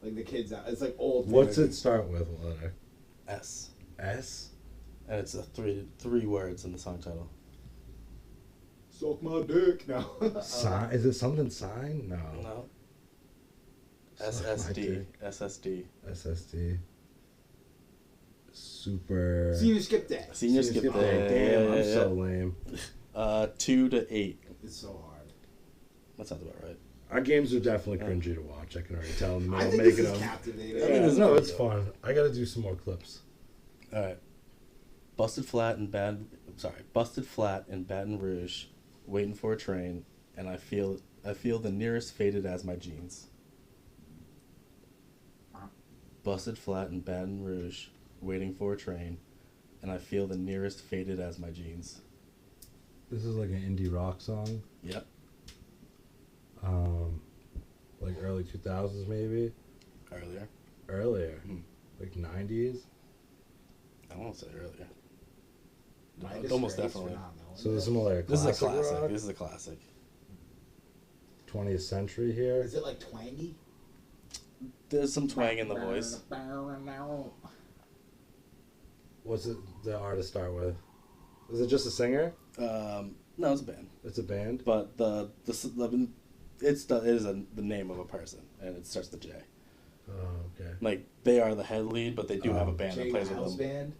Like the kids. It's like old. What's family. it start with? What letter? S. S. And it's a three words in the song title. Suck my dick. No. Sign? Is it something sign? No. No. Suck my SSD. dick. SSD. SSD. Super. Senior skip day. Senior skip day. Damn, I'm Yeah. so lame. 2 to 8. It's so hard. That sounds about right. Our games are definitely cringy to watch. I can already tell in the I middle think of this making is them. captivating. I think Yeah, this is no, pretty it's good. fun. I gotta do some more clips. All right. Busted flat in Baton Rouge, waiting for a train, and I feel the nearest faded as my jeans. Busted flat in Baton Rouge, waiting for a train, and I feel the nearest faded as my jeans. This is like an indie rock song. Yep. Like early 2000s maybe. Earlier. Earlier. Hmm. Like 90s. I won't say earlier. My Almost disgrace for definitely. not knowing So this is that. more like a This is a classic classic. rock. This is a classic. 20th century here. Is it like twangy? There's some twang in the voice. What's it? The artist start with? Is it just a singer? No, it's a band. It's a band. But it is the name of a person, and it starts with J. Oh, okay. Like they are the head lead, but they do have a band Jay that plays Miles with them. band?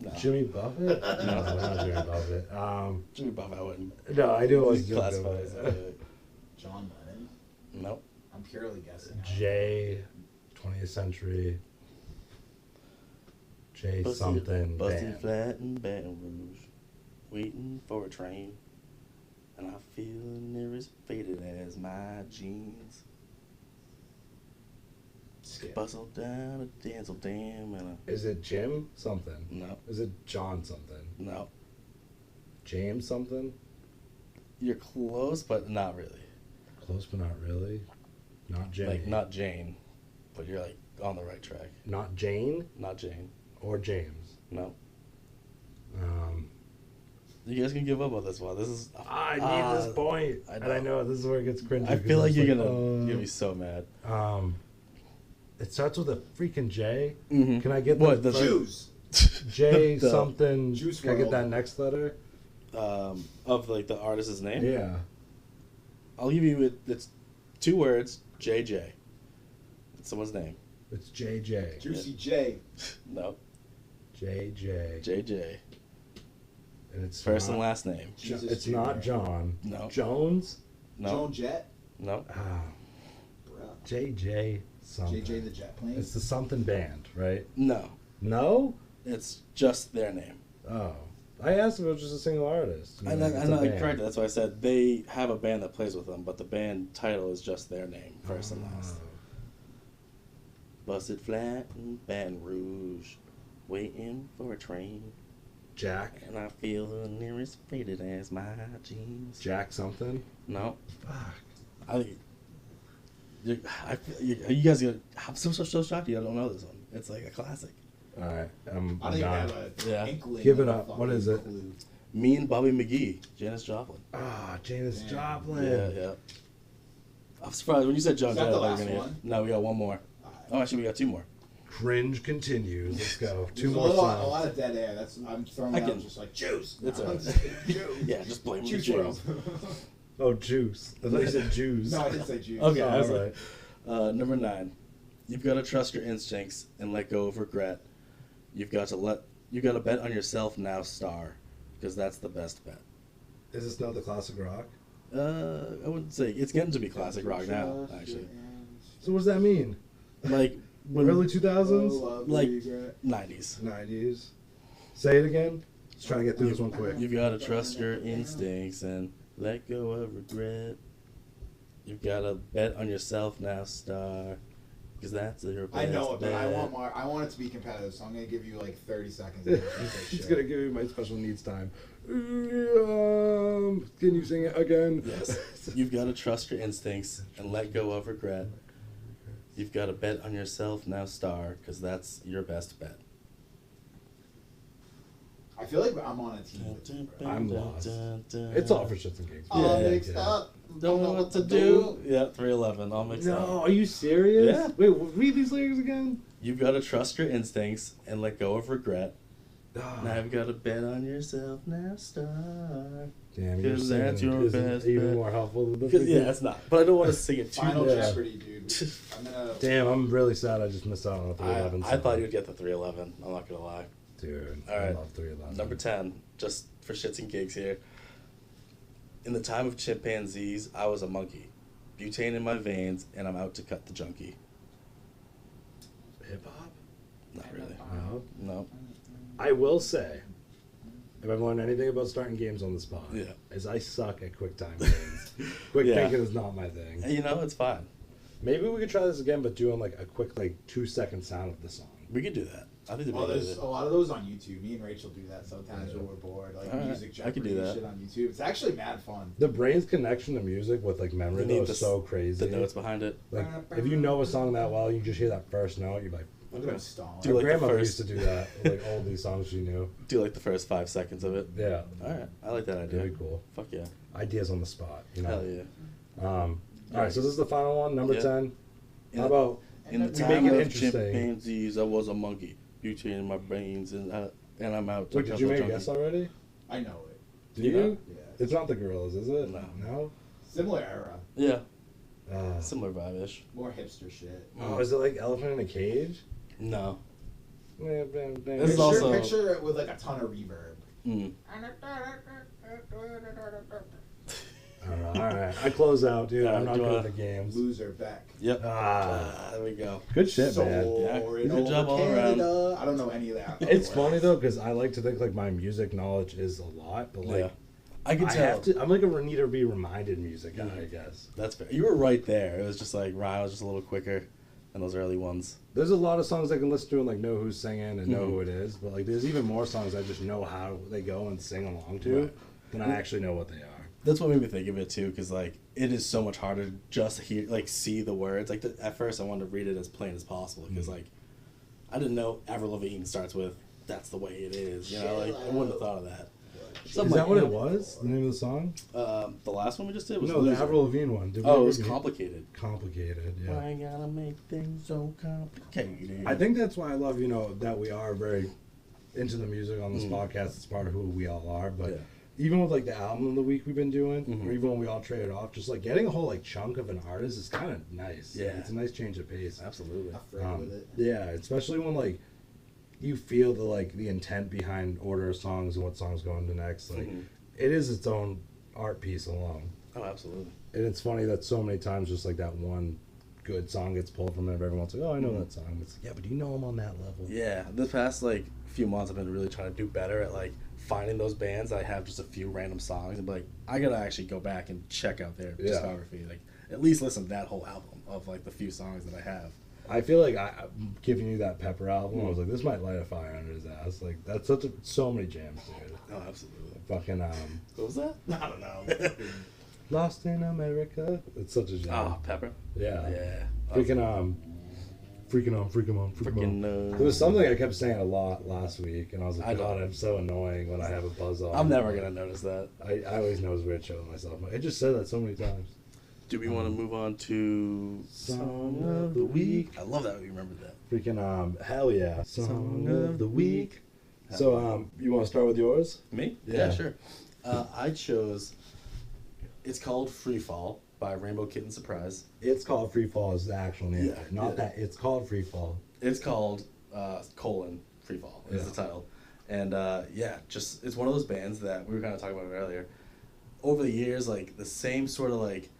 No. Jimmy Buffett? No, not Jimmy Buffett. Jimmy Buffett, I wouldn't No, I do like classify as John Lennon? Nope. I'm purely guessing. J, 20th century. J something Busted band. flat in Baton Rouge, waiting for a train. And I feel near as faded as my jeans. Skip. Bustle down a Denzel Dam and Is it Jim something? no, Is it John something? no. James something? You're close, but not really. Close but not really. Not Jane. Like, not Jane, but you're, like, on the right track. Not Jane Not Jane. or James. No. Um, You guys can give up on this one. This is... I need this point. And I know this is where it gets cringy. I 'cause feel like it's you're gonna be so mad. It starts with a freaking J. Mhm. Can I get What, the the- Jews. J the- something? Juice Can I get WRLD. that next letter? Of, like, the artist's name? Yeah. I'll give you it's 2 words, JJ. It's someone's name. It's JJ. Juicy J. No, JJ. JJ. And it's First not, and last name. Jesus It's Jr. not John. No. Jones? No. Joan Jett. No. Ah, Bruh. JJ something. JJ the Jet Plane. It's the something band, right? No. No? It's just their name. Oh. I asked if it was just a single artist. I It's a know, band. correct. That's why I said they have a band that plays with them, but the band title is just their name, first and last. Oh. Busted flat in Baton Rouge, waiting for a train, Jack? and I feel the nearest faded as my jeans. Jack something? No, Fuck. you guys gonna? I'm so shocked you don't know this one. It's like a classic. Alright. I don't even done. have a Yeah. inkling. Give it of a up. What fucking is it? clue. Me and Bobby McGee, Janis Joplin. Ah, Janis Damn. Joplin. Yeah. I'm surprised when you said John Is that Jett. the I thought you last were gonna one? get. No, we got one more. Oh, actually, we got 2 more. Cringe continues. Let's go. 2 There's more a lot songs. of dead air. That's I'm throwing I out can- just like juice. It's alright. Juice. Yeah, just blame the Juice Jews. WRLD. Oh, juice. I thought you said Jews. No, I didn't say juice. Okay, Oh, I was alright. like, number 9. You've got to trust your instincts and let go of regret. You've got to bet on yourself now, star, because that's the best bet. Is this not the classic rock? I wouldn't say it's getting to be classic rock now, actually. So what does that mean? Like when Early 2000s? like- regret. 90s. 90s? Say it again. Let's try to get through this one quick. You've got to trust your instincts and let go of regret. You've got to bet on yourself now, star, because that's your best I know it, but I bet. want more. I want it to be competitive, so I'm gonna give you like 30 seconds. to answer this He's shit. gonna give me my special needs time. Can you sing it again? Yes. You've got to trust your instincts and let go of regret. You've got to bet on yourself now, star, because that's your best bet. I feel like I'm on a team with you, bro. I'm lost. It's all for shits and gigs. All Yeah, mixed yeah. up. Don't know what to do. Yeah, 311, all mixed up. No, are you serious? Yeah. Wait, read these lyrics again. You've got to trust your instincts and let go of regret. Ah, Now you've got to bet on yourself now, star. damn, your 'Cause that's singing your isn't best even bet. more helpful than this. Because yeah, it's not. But I don't want to sing it too Final much. Jeopardy, dude. I'm gonna. Damn, I'm really sad I just missed out on the 311. I thought you'd get the 311. I'm not gonna lie. Dude, All I right. love 311. Number 10, just for shits and gigs here. In the time of chimpanzees, I was a monkey. Butane in my veins, and I'm out to cut the junkie. Hip hop? Not really. No. No. I will say, if I've learned anything about starting games on the spot, Yeah. is I suck at quick time games. Quick Yeah. thinking is not my thing. You know, it's fine. Maybe we could try this again, but doing like a quick 2-second sound of the song. We could do that. I think Oh, that'd be there's good. a lot of those on YouTube. Me and Rachel do that sometimes Yeah. when we're bored, like All right, music I could Jeopardy do that. shit on YouTube. It's actually mad fun. The brain's connection to music with memory You need though the is so crazy. The notes behind it. Like if you know a song that well, you just hear that first note, you're like. Look at him stalling. Do My like the grandmother first- used to do that with all these songs she knew. Do like the first 5 seconds of it. Yeah, All right. I like that idea. that'd be cool. Fuck yeah. Ideas on the spot, you know. Hell yeah. All right, so this is the final one, number Yeah. 10. In How the- about In the We time make it of interesting. chimpanzees, I was a monkey. Butane in my brains, and I'm out. to wait? Did cut you the make a junkie. guess already? I know it. Do You you? know? Yeah. It's not the Gorillas, is it? No. No. Similar era. Yeah. Uh, Similar vibe-ish. More hipster shit. oh, is it like Elephant in a Cage? No. This This is also- Picture it with like a ton of reverb. Mm. All right. I close out, dude. All right, I'm not do good I- at the games. Loser Beck. Yep. Ah, There we go. good shit, man. Soaring good job over all around. Canada. I don't know any of that. It's funny though, because I like to think my music knowledge is a lot, but Yeah. I could tell. have to, I'm like a need to be reminded music guy, I guess. That's fair. You were right there. It was just like Ryan was just a little quicker than those early ones. There's a lot of songs I can listen to and like know who's singing and know who it is, but like there's even more songs I just know how they go and sing along to than I actually know what they are. That's what made me think of it too, because like it is so much harder to just hear, like see the words. Like at first, I wanted to read it as plain as possible because like I didn't know Avril Lavigne starts with "That's the way it is." You know, like I wouldn't have thought of that. Is that what it was? The name of the song? The last one we just did was no, Loser. the Avril Lavigne one. It was Complicated. Complicated, yeah. Why you gotta make things so complicated? I think that's why I love, that we are very into the music on this podcast. It's part of who we all are. But even with like the album of the week we've been doing, or even when we all traded off, just like getting a whole like chunk of an artist is kind of nice. Yeah, it's a nice change of pace. Absolutely. With it. Yeah, especially when like you feel the intent behind order of songs and what songs go into next. Like it is its own art piece alone. Oh, absolutely. And it's funny that so many times just like that one good song gets pulled from it. Everyone's like, oh, I know that song. It's like, yeah, but do you know them on that level? Yeah, the past like few months I've been really trying to do better at like finding those bands that have just a few random songs and be like, I gotta actually go back and check out their discography. Like at least listen to that whole album of like the few songs that I have. I feel like I'm giving you that Pepper album. I was like, this might light a fire under his ass. Like that's so many jams, dude. Oh, absolutely. Fucking what was that? I don't know. Lost in America. It's such a jam. Oh, Pepper. Yeah. Yeah. Freaking on. There was something I kept saying a lot last week, and I was like, God, I'm so annoying when I have a buzz on. I'm never gonna notice that. I always know it's weird showing myself. I just said that so many times. Do we want to move on to Song of the Week? I love that we remembered that. Freaking hell yeah. Song of the Week. So you want to start with yours? Me? Yeah, sure. I chose. It's called Free Fall by Rainbow Kitten Surprise. It's called Free Fall is the actual name. Yeah, not that. It's called Free Fall. It's called Free Fall is the title. And just it's one of those bands that we were kind of talking about earlier. Over the years, like the same sort of like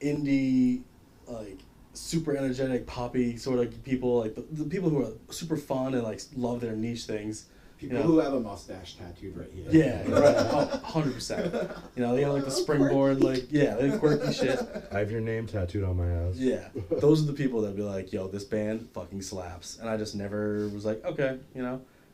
indie, like super energetic poppy sort of people, like the people who are super fun and like love their niche things. People who have a mustache tattooed right here. Yeah, right. 100%. They have like the springboard, like they have quirky shit. I have your name tattooed on my ass. Yeah, those are the people that be like, yo, this band fucking slaps, and I just never was like, okay,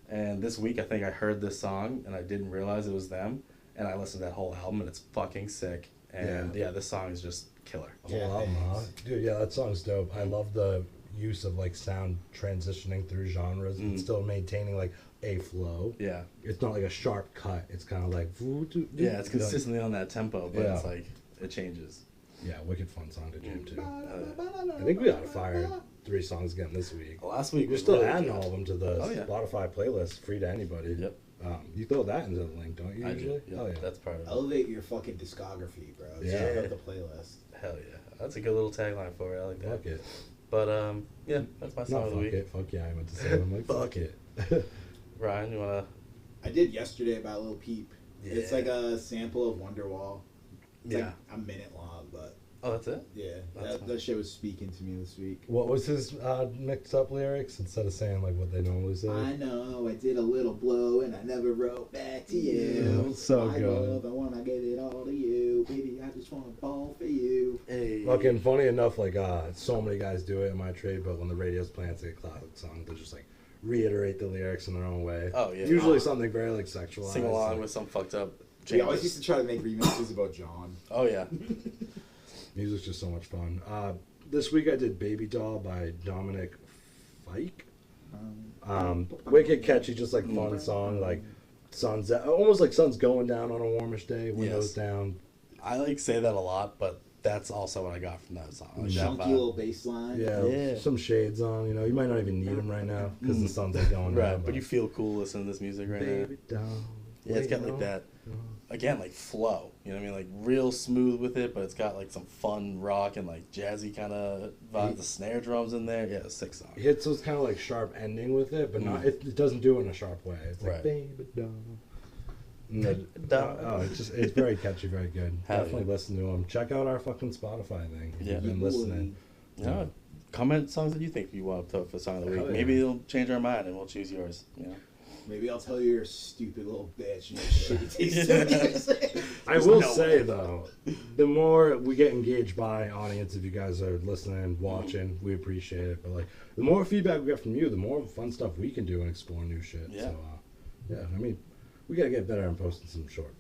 And this week I think I heard this song and I didn't realize it was them, and I listened to that whole album and it's fucking sick. And this song is just killer. Dude, that song's dope. I love the use of like sound transitioning through genres and still maintaining like a flow. Yeah. It's not like a sharp cut. It's kind of like... Yeah, it's consistently on that tempo, but it's like, it changes. Yeah, wicked fun song to jam to. I think we ought to fire 3 songs again this week. Last week we're still adding all of them to the Spotify playlist, free to anybody. Yep. You throw that into the link, don't you? I do. Yep. Oh, yeah. That's part of it. Elevate your fucking discography, bro. Check out the playlist. Hell yeah. That's a good little tagline for it. I like that. Fuck it. But, that's my song of the week. Fuck yeah, I meant to say it. I'm like, fuck it. Ryan, you want to... I did yesterday about Lil Peep. Yeah. It's like a sample of Wonderwall. It's like a minute long, but... Oh, that's it? Yeah. That shit was speaking to me this week. What was his mixed up lyrics instead of saying like what they normally say? I know, I did a little blow and I never wrote back to you. Yeah, so I good. Love, I want to give it all to you. Baby, I just want to fall for you. Hey. Fucking funny enough, like so many guys do it in my trade, but when the radio's playing it's like a classic song, they'll just like reiterate the lyrics in their own way. Oh, yeah. Usually something very like sexualized. Sing along with some fucked up changes. We always used to try to make remixes about John. Oh, yeah. Music's just so much fun. This week I did Baby Doll by Dominic Fike. Wicked catchy, just like fun song, like sun's almost like sun's going down on a warmish day, windows down. I like say that a lot, but that's also what I got from that song. Like chunky little bass line. Yeah, some shades on. You might not even need them right now because the sun's like going down. Right, but you feel cool listening to this music right Baby now. Doll. Yeah, it's got like that. Again, like flow, you know what I mean? Like real smooth with it, but it's got like some fun rock and like jazzy kind of vibe. The snare drums in there, yeah, sick song. It hits those kind of like sharp ending with it, but not. It doesn't do it in a sharp way. It's like baby doll. It's very catchy, very good. Definitely listen to them. Check out our fucking Spotify thing. If you've been listening. Comment songs that you think you want to put for song of the week. Maybe it'll change our mind and we'll choose yours. Maybe I'll tell you you're a stupid little bitch and you have shitty taste in music. I will say though, the more we get engaged by audience, if you guys are listening, watching, we appreciate it. But like, the more feedback we get from you, the more fun stuff we can do and explore new shit. Yeah. So, yeah, I mean, we gotta get better at posting some short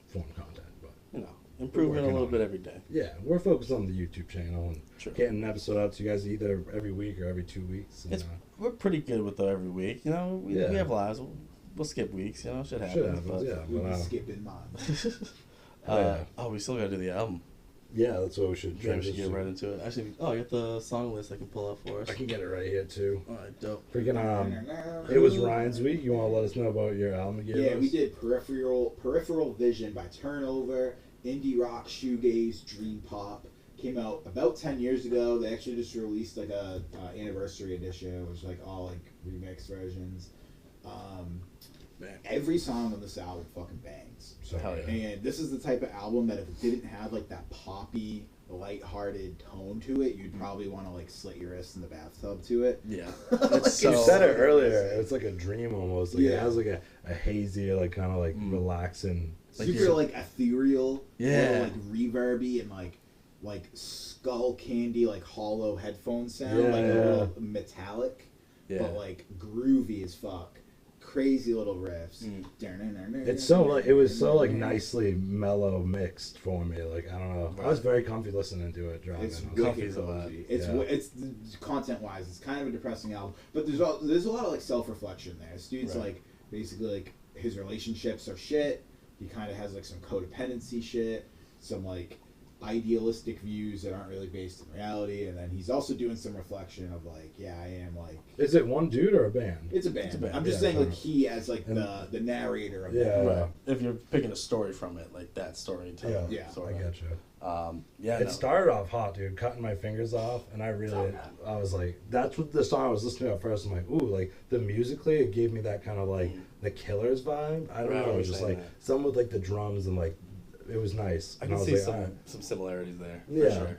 form content, but Improvement a little bit every day. yeah, we're focused on the YouTube channel and Sure. getting an episode out to you guys either every week or every 2 weeks. And, We're pretty good with every week. We have lives. We'll skip weeks. Shit happens. shit happens, But, yeah. We'll But, be skipping mine. we still gotta do the album. yeah, that's what we should Yeah, we should transition. get right into it. Actually, I got the song list I can pull up for us. I can get it right here too. Alright, dope. Freaking it was Ryan's week. You want to let us know about your album? You gave Yeah, us? we did Peripheral Vision by Turnover, indie rock, shoegaze, dream pop. Came out about 10 years ago. They actually just released like a anniversary edition, which is like all like remix versions. Every song on this album fucking bangs. So, Hell yeah. And this is the type of album that if it didn't have like that poppy, lighthearted tone to it, you'd probably want to like slit your wrist in the bathtub to it. Yeah. Like, It's You so, said it earlier. It's like a dream almost. Like, Yeah. It has like a hazy, like kind of like relaxing. Super like ethereal, Yeah. little, like reverby and like skull candy, like hollow headphone sound, Yeah, like yeah. a little metallic, Yeah. but like groovy as fuck. Crazy little riffs. It's so like it was so like nicely mellow mixed for me. Like I don't know. I was very comfy listening to it driving. It's I was wicked Comfy's a lot. cozy. It's Yeah. it's content wise, it's kind of a depressing album, but there's a lot of like self reflection there. This dude's Right. like basically like his relationships are shit. He kind of has like some codependency shit, some like idealistic views that aren't really based in reality, and then he's also doing some reflection of like, yeah, I am like. Is it one dude or a band? It's a band. It's a band, I'm just yeah, saying like right. he as like And- the narrator of Yeah. that. Right. If you're picking a story from it, like that storytelling. Yeah. Yeah. Sort I of. get you. Yeah. It started off hot, dude. Cutting my fingers off, and I was like, that's what the song I was listening to at first. I'm like, ooh, like the musically, it gave me that kind of like the Killers vibe. I don't Right, know, I it was just understand like that. some with like the drums and like it was nice. I And can was see like, some alright. some similarities there. Yeah. For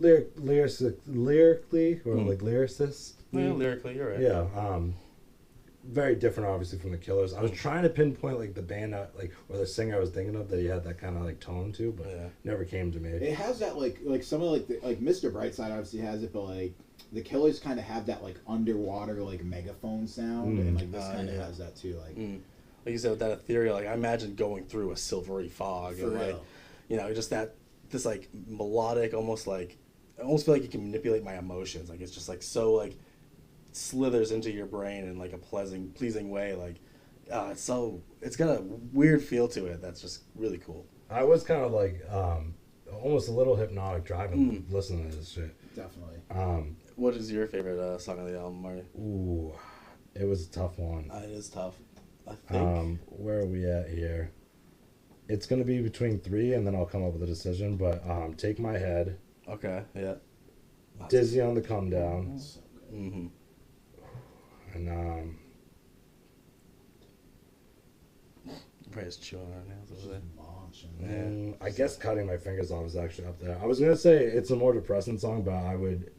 sure. Lyrically or like lyricist. Yeah, lyrically, you're right. Yeah. Very different, obviously, from the Killers. I was trying to pinpoint like the band, like or the singer I was thinking of that he had that kind of like tone to, but Yeah. never came to me. It has that like some of like Mr. Brightside obviously has it, but like the Killers kind of have that like underwater like megaphone sound, and like this kind of yeah. has that too. Like Like you said, with that ethereal, like I imagine going through a silvery fog For and real. like, just this like melodic, almost like I almost feel like you can manipulate my emotions. Like it's just like so like slithers into your brain in like a pleasing way. Like it's got a weird feel to it that's just really cool. I was kind of like almost a little hypnotic driving, listening to this shit. definitely. What is your favorite song on the album, Marty? Ooh, it was a tough one. It is tough. I think. Where are we at here? It's gonna be between 3, and then I'll come up with a decision. But Take My Head, Okay. Yeah. Dizzy on the Come Down, So good. Mm-hmm. and Praise chewing on our nails over there. Munching. Yeah. I guess Cutting My Fingers Off is actually up there. I was gonna say it's a more depressing song, but I would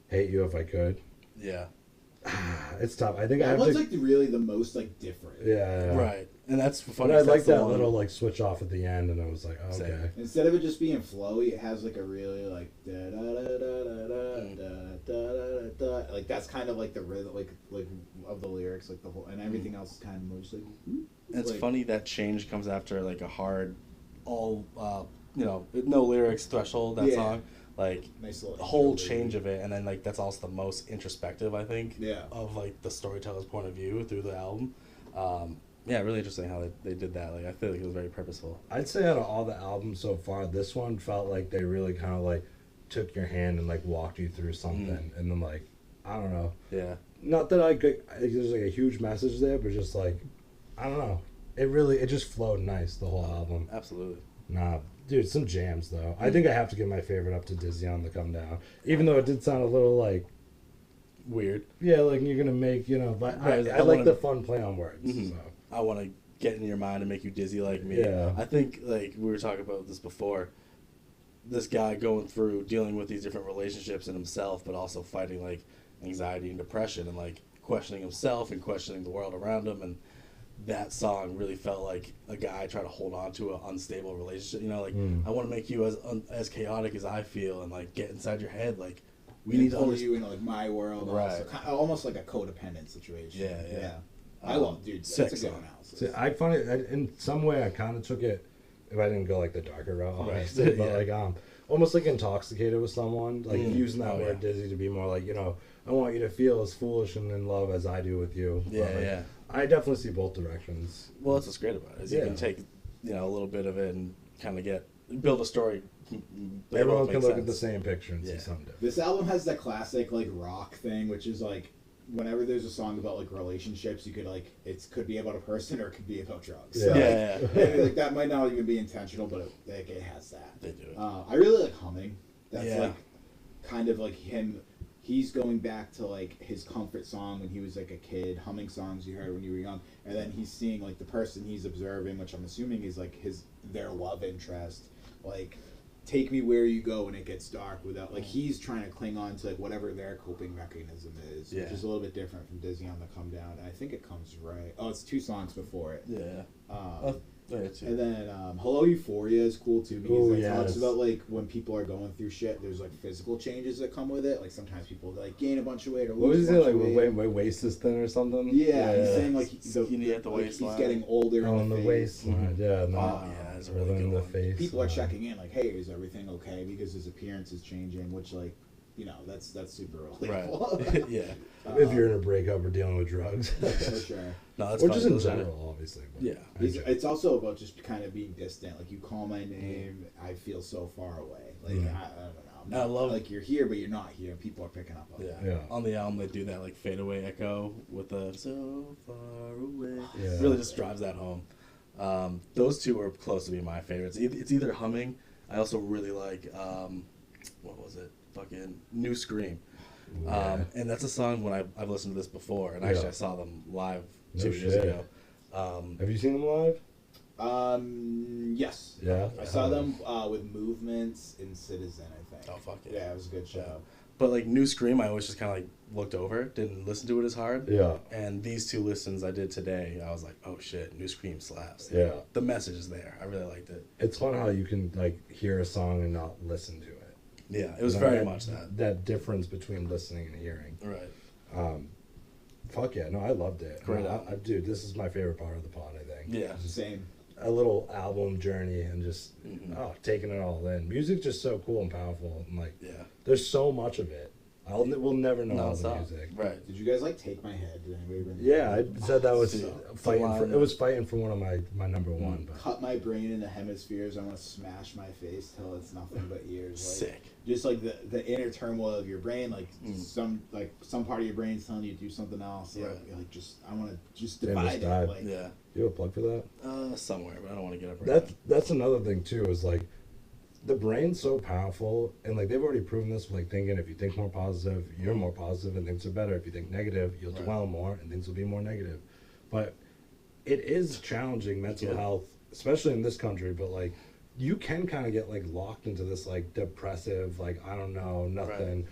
Hate You If I Could. Yeah. It's tough. I think I That have one's to. like really the most like different. Yeah. Right. And that's But funny. I 'cause like that's the that one- little like switch off at the end, and I was like, oh, Same. okay. Instead of it just being flowy, it has like a really like da da da da da da da da da. Like that's kind of like the rhythm, like of the lyrics, like the whole, and everything else is kind of more just like. It's like, funny that change comes after like a hard, all no lyrics threshold. That Yeah. song, like Nice little the whole intro, change of it, and then like that's also the most introspective I think. Yeah. Of like the storyteller's point of view through the album. Yeah, really interesting how they did that. Like I feel like it was very purposeful. I'd say out of all the albums so far, this one felt like they really kind of like took your hand and like walked you through something, and then like I don't know. Yeah. Not that there's like a huge message there, but just like I don't know. It just flowed nice the whole album. Absolutely. Nah, dude, some jams though. I think I have to give my favorite up to Dizzy on the Come Down, even though it did sound a little like Weird. yeah, like you're gonna make but Right, I I like wanna- the fun play on words. Mhm. So. I want to get in your mind and make you dizzy like me. Yeah. I think like we were talking about this before. This guy going through dealing with these different relationships in himself, but also fighting like anxiety and depression, and like questioning himself and questioning the world around him, and that song really felt like a guy trying to hold on to an unstable relationship. You know, like I want to make you as chaotic as I feel, and like get inside your head. Like we need to pull you into like my world, right? Also, almost like a codependent situation. Yeah. I love, dude. That's a good analysis. See, I find it in some way. I kind of took it. If I didn't go like the darker route, obviously, right. but like almost like intoxicated with someone, like using that word dizzy to be more like, you know, I want you to feel as foolish and in love as I do with you. Yeah, but, like, yeah. I definitely see both directions. Well, that's what's great about it. Is you can take, you know, a little bit of it and kind of build a story. Everyone can look at the same picture and see something different. This album has the classic like rock thing, which is like whenever there's a song about like relationships, you could like it could be about a person or it could be about drugs. Yeah. So, like that might not even be intentional, but it has that. They do it. I really like Humming. That's like kind of like him. He's going back to like his comfort song when he was like a kid, humming songs you heard when you were young, and then he's seeing like the person he's observing, which I'm assuming is like their love interest, like take me where you go when it gets dark, without like he's trying to cling on to like whatever their coping mechanism is, which is a little bit different from Dizzy on the Come Down, and I think it comes right. Oh, it's 2 songs before it. And then Hello Euphoria is cool too, because it talks about like when people are going through shit, there's like physical changes that come with it. Like sometimes people like gain a bunch of weight or lose a bunch of weight. Like my waist is thin or something? Yeah, he's saying like skinny at the waistline. He's getting older on the waistline. Yeah, it's a really good one. Face. People are checking in like, hey, is everything okay? Because his appearance is changing, which like, you know, that's super relatable. Right. Yeah. If you're in a breakup or dealing with drugs. For sure. No, that's or just in general, obviously. Yeah. It's also about just kind of being distant. Like, you call my name, I feel so far away. Like, I don't know. I love like you're here, but you're not here. People are picking up on that. Yeah. On the album, they do that like fadeaway echo with the so far away. Yeah. Really just drives that home. Those two are close to being my favorites. It's either Humming. I also really like what was it? Fucking New Scream. And that's a song when I've listened to this before, and actually I saw them live 2 years ago. Have you seen them live? Yes. Yeah. I saw them with Movements in Citizen, I think. Oh fuck yeah! Yeah, it was a good show. But like New Scream, I always just kind of like looked over, didn't listen to it as hard. Yeah. And these 2 listens I did today, I was like, oh shit, New Scream slaps. Yeah. The message is there. I really liked it. It's fun how you can like hear a song and not listen to it. Yeah, it was very much that difference between listening and hearing. Right. Fuck yeah, no, I loved it. Great dude, this is my favorite part of the pod, I think. Yeah, same. A little album journey and just taking it all in. Music's just so cool and powerful, and like there's so much of it. We'll never know all the music. Right. Did you guys like Take My Head? Did anybody remember? Yeah, I said that was fighting for. It was fighting for one of my number one. But. Cut my brain into hemispheres. I want to smash my face till it's nothing but ears. Like, sick. Just like the inner turmoil of your brain, like some part of your brain's telling you to do something else. Right. Like just I want to just divide it. Like, yeah. You have a plug for that? Somewhere, but I don't want to get up right That's another thing too. Is like the brain's so powerful, and like they've already proven this with like thinking. If you think more positive, you're more positive, and things are better. If you think negative, you'll dwell more, and things will be more negative. But it is challenging mental health, especially in this country. But like, you can kind of get like locked into this like depressive, like I don't know, nothing,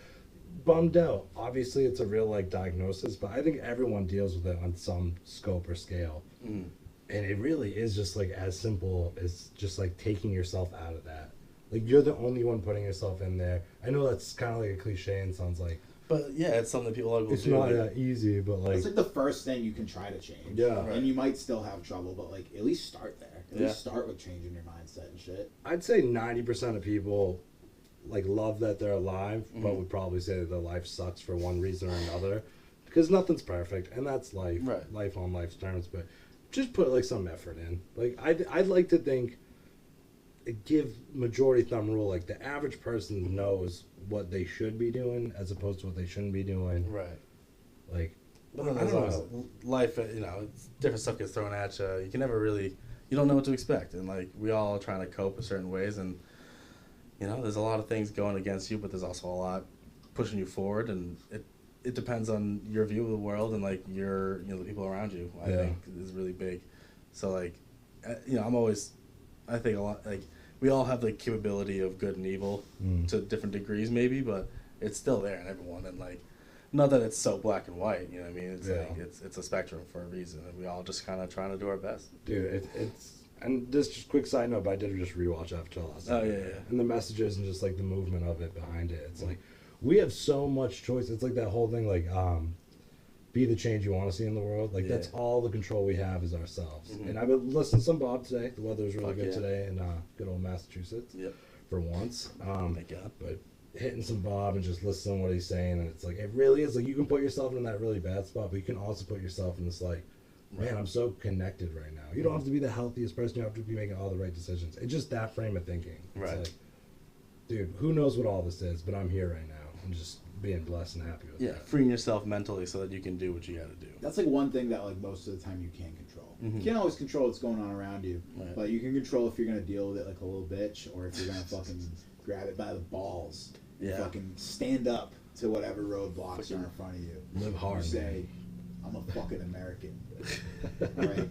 bummed out. Obviously, it's a real like diagnosis, but I think everyone deals with it on some scope or scale. And it really is just like as simple as just like taking yourself out of that. Like, you're the only one putting yourself in there. I know that's kind of like a cliche and sounds like... But, yeah, it's something that people will do. It's not that easy, but like... It's like the first thing you can try to change. Yeah. And you might still have trouble, but like, at least start there. At least start with changing your mindset and shit. I'd say 90% of people, like, love that they're alive, but would probably say that their life sucks for one reason or another. Because nothing's perfect, and that's life. Right. Life on life's terms, but just put, like, some effort in. Like, I'd like to think... give majority thumb rule, like the average person knows what they should be doing as opposed to what they shouldn't be doing. Right. Like, but then there's always life, you know, different stuff gets thrown at you. You can never really, you don't know what to expect. And like, we all are trying to cope in certain ways. And, you know, there's a lot of things going against you, but there's also a lot pushing you forward. And it depends on your view of the world and like your, you know, the people around you, I think is really big. So like, you know, I think a lot, like, we all have the capability of good and evil to different degrees maybe, but it's still there in everyone. And like, not that it's so black and white, you know what I mean? It's Yeah. like it's a spectrum for a reason, and we all just kind of trying to do our best. Dude, it's and this just quick side note, but I did just rewatch Avatar last night. Oh yeah. And the messages and just like the movement of it behind it. It's like we have so much choice. It's like that whole thing, like be the change you want to see in the world. Like that's all the control we have is ourselves. And I've been listening to some Bob today. The weather's really good today in good old Massachusetts. Yep. For once. Thank God. But hitting some Bob and just listening to what he's saying, and it's like it really is like you can put yourself in that really bad spot, but you can also put yourself in this like, man, I'm so connected right now. You don't have to be the healthiest person. You have to be making all the right decisions. It's just that frame of thinking. It's Right. like, dude, who knows what all this is, but I'm here right now. I'm just being blessed and happy with that. Freeing yourself mentally so that you can do what you got to do. That's like one thing that like most of the time you can't control. Mhm. You can't always control what's going on around you, Right. but you can control if you're gonna deal with it like a little bitch, or if you're gonna fucking grab it by the balls. Yeah. Fucking stand up to whatever roadblocks are in front of you. Live hard, You say, I'm a fucking American. Alright?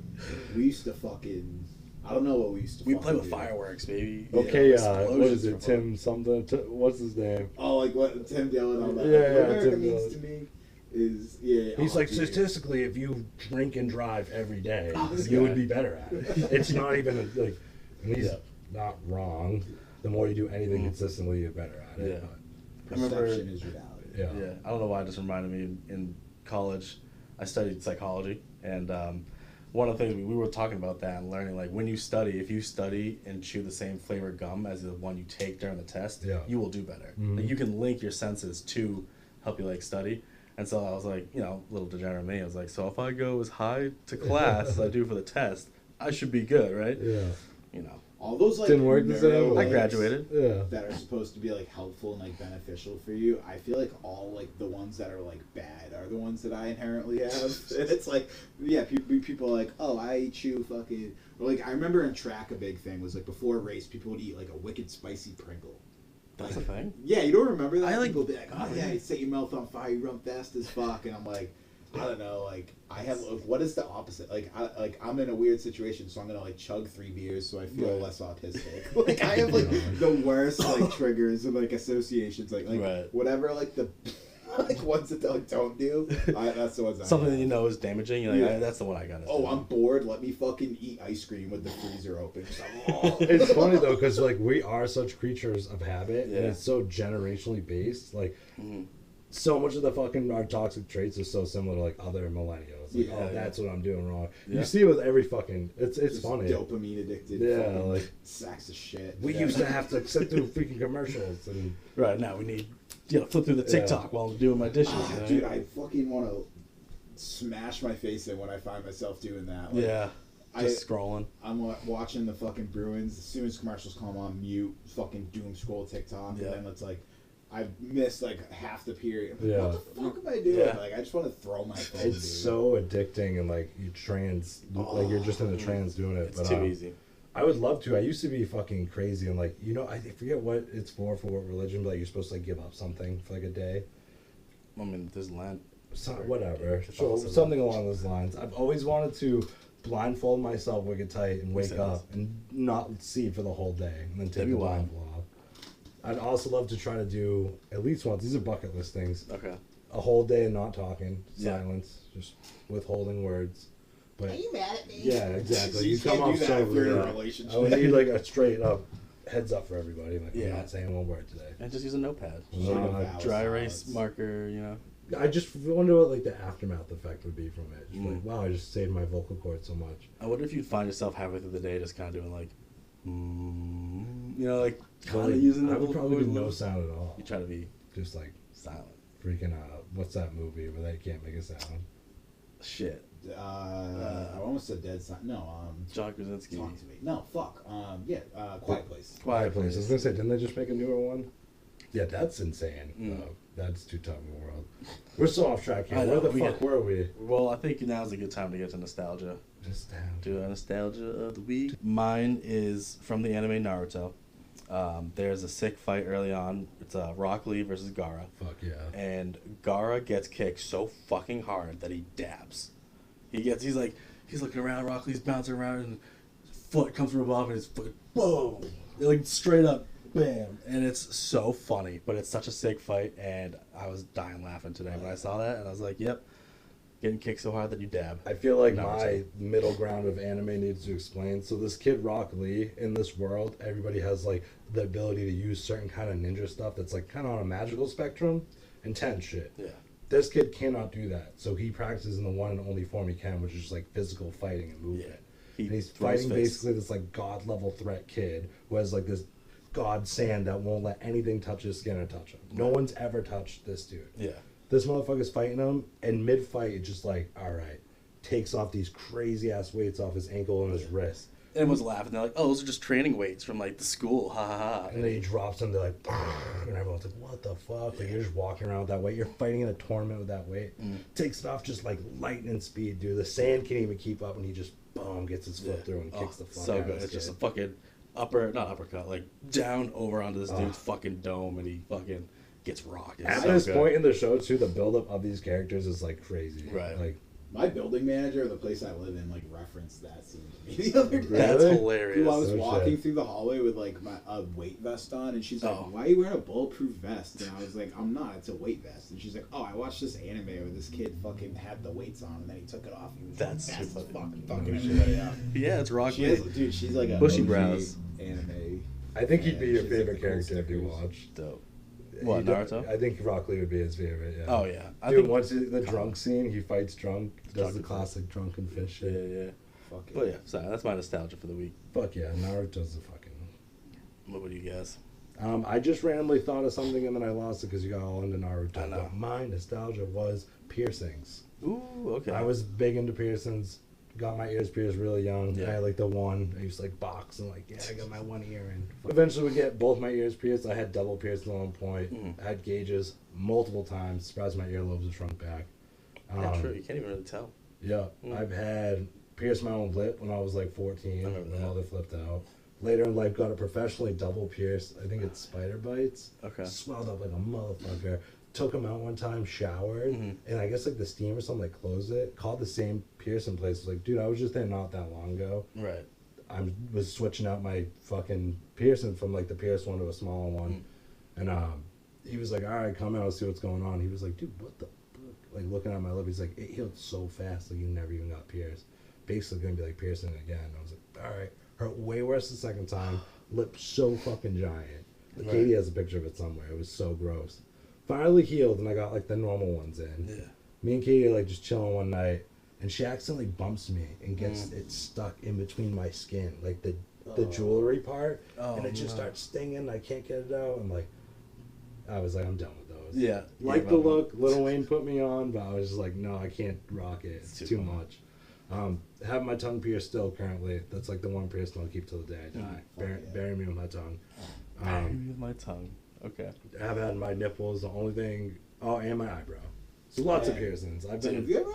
We used to fucking, I don't know what we used to We fucking play with do. fireworks, baby. Okay, what Explosions is it, for fun. Tim something? What's his name? Oh, like what Tim Dillon all that. Yeah, What yeah, America Tim means Dillon. to me is, yeah. He's oh, like, dude. statistically, if you drink and drive every day, this you guy. would be better at it. It's not even like, and he's Yeah. not wrong. The more you do anything consistently, you're better at it. Yeah. But, I remember- Perception is reality. yeah. Yeah, I don't know why it just reminded me in college. I studied psychology, and one of the things we were talking about that and learning, like when you study, if you study and chew the same flavor gum as the one you take during the test, you will do better. Like you can link your senses to help you like study. And so I was like, you know, little degenerate me. I was like, so if I go as high to class as I do for the test, I should be good, right? Yeah. You know, All those like Didn't work the same neuro way. I graduated. Yeah. that are supposed to be like helpful and like beneficial for you, I feel like all like the ones that are like bad are the ones that I inherently have. And it's like, yeah, people are like, oh, I chew fucking, or like I remember in track a big thing was like before a race people would eat like a wicked spicy Pringle. that's a thing. Yeah, you don't remember that? I, like- People be like, oh oh, yeah, yeah. you set your mouth on fire, you run fast as fuck, and I'm like, I don't know, like I have like, what is the opposite? Like I'm in a weird situation, so I'm gonna like chug 3 beers so I feel Right. less autistic. Like I have like the worst like triggers and like associations, like Right. whatever like the like ones that like don't do. That's the ones. Something I that have. you know is damaging. You're like, Yeah. that's the one I got. Oh, I'm bored. Let me fucking eat ice cream with the freezer open. Just like, oh. It's funny though, because like we are such creatures of habit, and Yeah. it's so generationally based. Like, Mhm. so much of the fucking our toxic traits is so similar to like other millennials. Like, Yeah, oh, that's what I'm doing wrong. Yeah. You see it with every fucking. It's Just funny. dopamine addicted. Yeah, fucking like- sacks of shit. We Yeah. used to have to sit through freaking commercials and. Right now we need flip through the TikTok while I'm doing my dishes. Ah, you know? dude, I fucking want to smash my face in when I find myself doing that. Like, Yeah, I, just scrolling. I'm watching the fucking Bruins. As soon as commercials come on, mute, fucking doom scroll TikTok, Yeah. and then it's like, I missed like half the period. I'm like, Yeah. what the fuck am I doing? Yeah. Like, I just want to throw my phone. It's dude. so addicting, and like you like you're just in the trance doing it. It's but, too easy. I would love to. I used to be fucking crazy and like I forget what it's for what religion, but like you're supposed to like give up something for like a day. I mean, there's Lent. Whatever. So Catholicism. something along those lines. I've always wanted to blindfold myself wicked tight and wake Makes up sense. and not see for the whole day and then take That'd the be wild. blindfold off. I'd also love to try to do at least once. These are bucket list things. Okay. A whole day of not talking, Yeah. silence, just withholding words. But Are you mad at me? yeah, exactly. You You come can't off do that so if you're in a rude. relationship. I would need like a straight up heads up for everybody. Like Yeah. I'm not saying one word today. And just use a notepad. No, Like no, a no. dry erase Solids. marker, you know. I just wonder what like the aftermath effect would be from it. Just Mm. like, wow, I just saved my vocal cords so much. I wonder if you'd find yourself halfway through the day just kind of doing like, you know, like kind Like, of using the I would little- probably do little- no sound at all. You try to be Just like silent. freaking what's that movie where they can't make a sound? Shit. I almost said Dead Silence. No, John Krasinski. talk to me. No, fuck. Quiet Place. Quiet Place. I was gonna say, didn't they just make a newer one? Yeah, that's insane. Mm. That's too tough of a world. We're so off track here. I know, Where the we fuck get- were we? Well, I think now's a good time to get to nostalgia. Just down. Do a nostalgia of the week. Mine is from the anime Naruto. There's a sick fight early on. It's Rock Lee versus Gaara. Fuck yeah. And Gaara gets kicked so fucking hard that he dabs. He's looking around, Rock Lee's bouncing around, and his foot comes from above, and his foot, boom! Like straight up bam, and it's so funny, but it's such a sick fight, and I was dying laughing today when I saw that, and I was like, yep, getting kicked so hard that you dab. I feel like Naruto. my middle ground of anime needs to explain. So this kid Rock Lee, in this world, everybody has like the ability to use certain kind of ninja stuff that's like kind of on a magical spectrum, intense shit. Yeah. This kid cannot do that, so he practices in the one and only form he can, which is just like physical fighting and movement. Yeah. And he's throws fighting fists. basically this like god level threat kid who has like this god sand that won't let anything touch his skin or touch him. No one's ever touched this dude. Yeah. This motherfucker's fighting him, and mid fight, it's just like, all right, takes off these crazy ass weights off his ankle and his wrist. And everyone's laughing. They're like, "Oh, those are just training weights from like the school." Ha ha ha. And then he drops them. They're like, and everyone's like, what the fuck? Like, you're just walking around with that weight. You're fighting in a tournament with that weight. Takes it off just like lightning speed, dude. The sand can't even keep up, and he just, boom, gets his foot through and kicks the fuck so out good. of It's this just a kid. fucking not uppercut, like down over onto this dude's fucking dome, and he fucking gets rocked. It's At so this good. point in the show, too, the buildup of these characters is like crazy. Right. Like, My building manager, the place I live in, like referenced that scene to me the other day. That's Really? hilarious. Who I was Oh, walking shit. through the hallway with like my weight vest on, and she's like, Oh. "Why are you wearing a bulletproof vest?" And I was like, "I'm not. It's a weight vest." And she's like, "Oh, I watched this anime where this kid fucking had the weights on, and then he took it off. He was That's fast as super fuck, funny. fucking everybody up." Yeah, it's Rock She has, Lee. dude, she's like a Bushy OG brows. anime. I think he'd be your She's like favorite the cool character if you stickers. watch. Dope. What, He- Naruto? I think Rock Lee would be his favorite, yeah. Oh yeah. I Dude, think. once the drunk scene, he fights drunk, does the Drunken classic drunken fish Yeah, shit. yeah. Fuck it. But yeah, sorry, that's my nostalgia for the week. Fuck yeah, Naruto's the fucking... What would you guess? I just randomly thought of something and then I lost it because you got all into Naruto. I know. But my nostalgia was piercings. Ooh, okay. I was big into piercings. Got my ears pierced really young. Yeah. I had like the one. I used to like box and like, yeah, I got my one ear in. Eventually we get both my ears pierced. I had double pierced at one point. Mhm. I had gauges multiple times. Surprised my earlobes have shrunk back. Yeah, true. You can't even really tell. Yeah, I've had pierced my own lip when I was like 14. I remember My that. mother flipped out. Later in life, got it professionally double pierced. I think it's spider bites. Okay. Swelled up like a motherfucker. Took them out one time, showered, and I guess like the steam or something like closed it. Called the same piercing place. Was like, dude, I was just there not that long ago. Right. I was switching out my fucking piercing from like the pierced one to a smaller one, and he was like, all right, come out, see what's going on. He was like, dude, what the fuck? Like looking at my lip, he's like, it healed so fast, like you never even got pierced. Basically gonna be like piercing it again. I was like, all right, hurt way worse the second time. Lip so fucking giant. Like, Right. Katie has a picture of it somewhere. It was so gross. Finally healed, and I got like the normal ones in. Yeah. Me and Katie are like just chilling one night, and she accidentally bumps me and gets it stuck in between my skin, like the jewelry part, Oh, and it just no. starts stinging. And I can't get it out. I'm like, I was like, I'm done with those. Yeah. Like Yeah, the but- look, Lil Wayne put me on, but I was just like, no, I can't rock it. It's Too too much. much. Have my tongue pierced still currently. That's like the one piercing I'll keep till the day I die. Bury me with my tongue. Bury me with my tongue. Okay. Have had my nipples. The only thing. Oh, and my eyebrow. So lots of Yeah. piercings. I've Have been. you ever?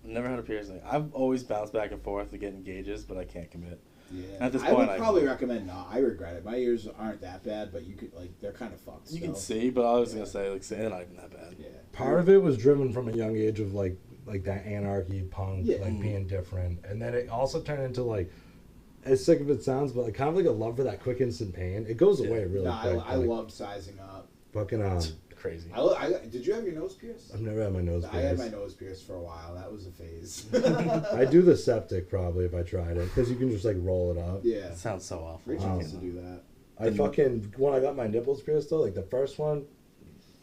Never had a piercing. I've always bounced back and forth to get engages, but I can't commit. Yeah. At this I point, would I- probably recommend not. I regret it. My ears aren't that bad, but you could like they're kind of fucked. You can still. see, but I was gonna say like, they're not even that bad. Yeah. Part of it was driven from a young age of like that anarchy punk, Yeah. like being different, and then it also turned into like, as sick as it sounds, but like kind of like a love for that quick instant pain. It goes away really No, quick. I like, loved sizing up. fucking Crazy. Did you have your nose pierced? I've never had my nose I had my pierced. nose pierced for a while. That was a phase. I do the septic probably if I tried it because you can just like roll it up. Yeah. That sounds so awful. Rachel used to do that. I fucking when I got my nipples pierced though, like the first one,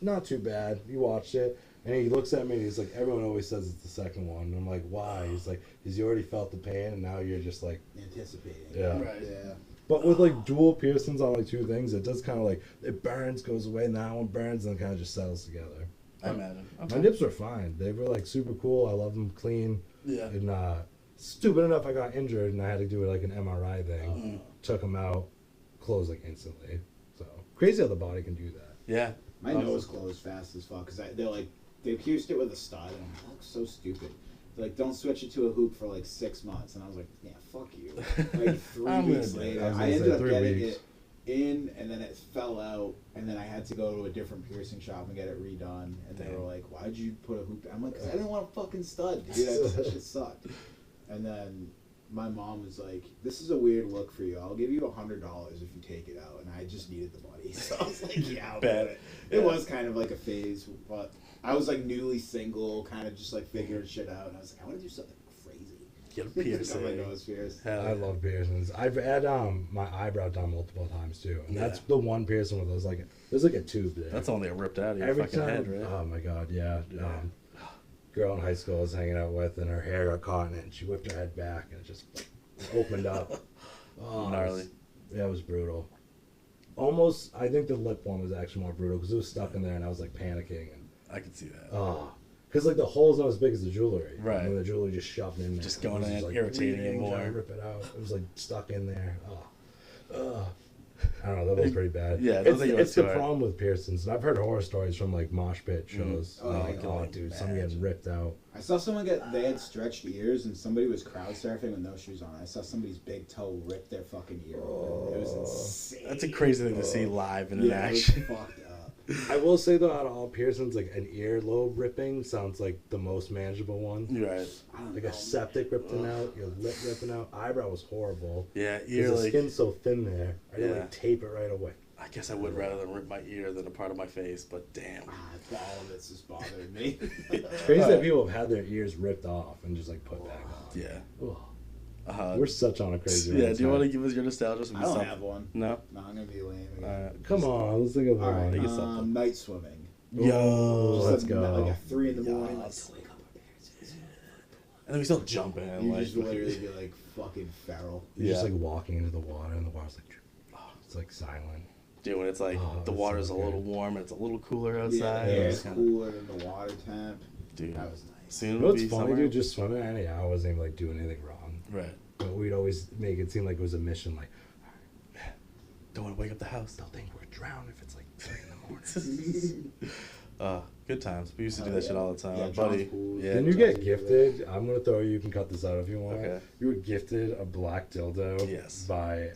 not too bad. You watched it, and he looks at me and he's like, "Everyone always says it's the second one." And I'm like, "Why?" He's like, "Because you already felt the pain, and now you're just like." Anticipating. Yeah. Right. Yeah. But with like dual piercings on like two things, it does kind of like it burns, goes away, and that one burns, and kind of just settles together. I imagine. Okay. My nips were fine. They were like super cool. I love them clean. Yeah. And stupid enough, I got injured and I had to do like an MRI thing. Took them out, closed like instantly. So crazy how the body can do that. Yeah. My nose closed fast as fuck because they pierced it with a stud and it looks so stupid. They're like, don't switch it to a hoop for like 6 months, and I was like, yeah, fuck you. Like 3 I'm weeks gonna do it. later, I was I gonna ended say up 3 getting weeks. it in, and then it fell out, and then I had to go to a different piercing shop and get it redone. And they were like, why'd you put a hoop? I'm like, 'cause I didn't want a fucking stud, dude. That shit sucked. And then my mom was like, "This is a weird look for you. I'll give you $100 if you take it out." And I just needed the money, so I was like, "Yeah, I'll do it." It was kind of like a phase, but I was like newly single, kind of just like figuring shit out, and I was like, "I want to do something crazy." Get a piercing. Got my nose pierced. I love piercings. I've had my eyebrow done multiple times too, and that's the one piercing where there's like a tube there. That's only ripped out of your Every fucking time, head, right? oh my god, yeah. Girl in high school I was hanging out with, and her hair got caught in it, and she whipped her head back, and it just opened up. Oh, Gnarly. It was brutal. Almost, I think the lip one was actually more brutal because it was stuck in there, and I was like panicking. And I could see that. oh, because like the hole's not as big as the jewelry, Right. And the jewelry just shoved in there, Just going It was in, like, irritating it bleeding, more. trying to rip it out. It was like stuck in there. I don't know, that was pretty bad. Yeah, I don't think it was it's the too hard. problem with piercings. And I've heard horror stories from like mosh pit shows. Oh, Like, I oh, can dude, some imagine. getting ripped out. I saw someone they had stretched ears, and somebody was crowd surfing with no shoes on. I saw somebody's big toe rip their fucking ear open. It was insane. That's a crazy thing to see live in an Yeah, it was action. fucked up. I will say though, out of all piercings, like an earlobe ripping sounds like the most manageable one. You're right. I don't Like know, a septic ripping out, your lip ripping out, eyebrow was horrible. Yeah, Because ear the like. skin's so thin there, I had to Yeah. like tape it right away. I guess I would rather than rip my ear than a part of my face, but damn. All of this is bothering me. It's crazy that people have had their ears ripped off and just like put back on. Yeah. Ugh. We're such on a crazy Yeah. rant Do you want to tonight. give us your nostalgia? I don't have one. No. No, I'm gonna be lame again. Come on, let's think of All one. right, Think of something. night swimming. Yo. Let's Just go. like at 3 in the morning, like Yes. to wake up our parents. And then we still jump in. You like, just literally be like fucking feral. You're just Yeah. like walking into the water, and the water's like, it's like silent. dude, when it's like Oh, the that's water's so a little good. warm and it's a little cooler Yeah, outside. yeah, it's it's kinda- cooler than the water temp. Dude, That was nice. soon You it'll know what's be funny, summer. dude? Just swimming at any hour wasn't even like doing anything wrong. Right. But we'd always make it seem like it was a mission. Like, Don't want to wake up the house. they'll think we're drowned if it's like 3 in the morning. Good times. We used to do Oh, that yeah. shit all the time. Yeah, My buddy. John's pools. Yeah. Didn't you John's get gifted? I'm gonna throw you. You can cut this out if you want. Okay. You were gifted a black dildo. Yes. By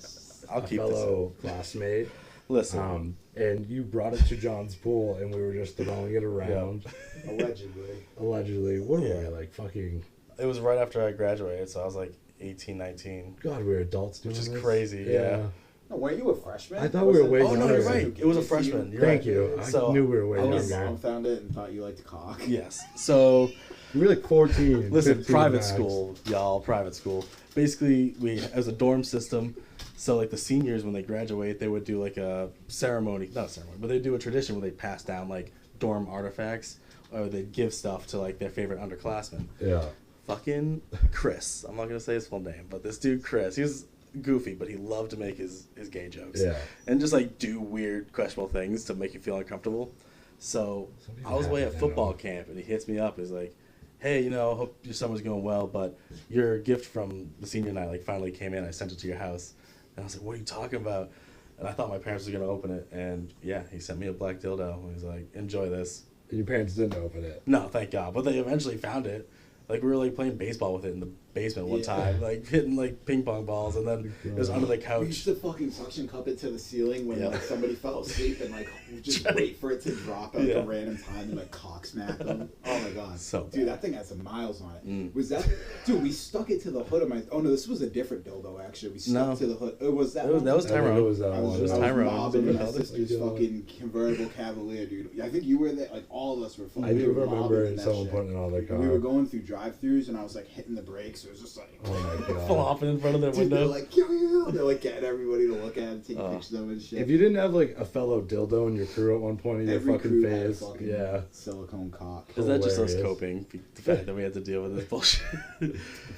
I'll a keep this fellow classmate. Listen. And you brought it to John's pool, and we were just throwing it around. Allegedly. Allegedly, what were Yeah. we like? Fucking It was right after I graduated, so I was like 18, 19. God, we were adults doing Which is this? crazy, yeah. No, weren't you a freshman? I thought we were way Oh, no, younger. you're right. It was a freshman. You're Thank right. you. So, I knew we were way I was- younger. Mom found it and thought you liked cock. Yes. So, We were like 14. listen, 15 private max. school, y'all, private school. Basically, it was a dorm system. So, like, the seniors, when they graduate, they would do, like, a ceremony. Not a ceremony, but they do a tradition where they pass down, like, dorm artifacts. Or they'd give stuff to, like, their favorite underclassmen. Yeah. Fucking Chris. I'm not going to say his full name, but this dude, Chris, he was goofy, but he loved to make his gay jokes. Yeah. And just, like, do weird, questionable things to make you feel uncomfortable. So, Somebody's I was away happy at then, football huh? camp, and he hits me up. He's like, hey, you know, hope your summer's going well, but your gift from the senior night, like, finally came in. I sent it to your house. And I was like, what are you talking about? And I thought my parents were going to open it. And, yeah, he sent me a black dildo. And he's like, enjoy this. And your parents didn't open it. No, thank God. But they eventually found it. Like, we were, like, playing baseball with it in the basement one Yeah. time. Like, hitting, like, ping pong balls. And then it was under the We couch. used to fucking suction cup it to the ceiling when Yeah. like somebody fell asleep and like just wait for it to drop at Yeah. a random time and like cock smack them. Oh my god. So dude, bad. that thing had some miles on it. Mm. Was that dude, we stuck it to the hood of my oh no, this was a different dildo actually. We stuck No. to the hood. It was that That was one? I think Tyrone. it was that I was, one. It was I was Tyrone. mobbing in my What the sister's hell? fucking convertible Cavalier, dude. I think you were there. Like all of us were. I we do were mobbing remember in that someone shit. putting it on their car. We were going through drive-throughs and I was like hitting the brakes. It was just like. Oh my god. Flopping in front of their Dude, they're window. like, yo, yo, they're like getting everybody to look at it, take Oh. pictures of them and shit. If you didn't have like a fellow dildo in your crew at one point in your Every fucking crew had a phase, fucking yeah. silicone cock. Is that just us Hilarious. coping? The fact that we had to deal with this bullshit.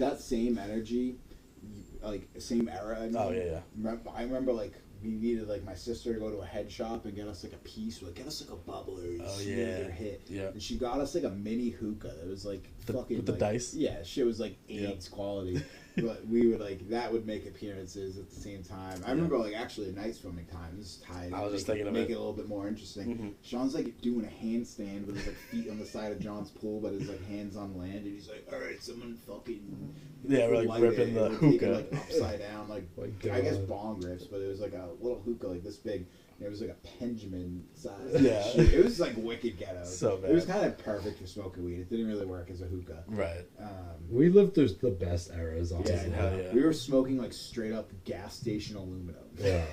That same energy, like same era. I mean, Oh, yeah. I remember like we needed like my sister to go to a head shop and get us like a piece, like get us like a bubbler, Oh, see yeah. your hit. Yeah. And she got us like a mini hookah that was like fucking with the like, dice? Yeah, shit was like Yeah. AIDS quality. But we would like that would make appearances at the same time. I remember like actually night swimming time. This is tied. I was just make thinking of make it. it a little bit more interesting. Mhm. Sean's like doing a handstand with his like feet on the side of John's pool, but his like hands on land, and he's like, "All right, someone fucking Yeah, we're like light ripping it," the and we take it, hookah. like upside down, like My I guess God. bong rips, but it was like a little hookah like this big, It was like a Benjamin size. Yeah. Shit. It was like wicked ghetto. So bad. It was kind of perfect for smoking weed. It didn't really work as a hookah. Right. We lived through the best eras, honestly. Yeah. We were smoking like straight up gas station aluminum. Yeah.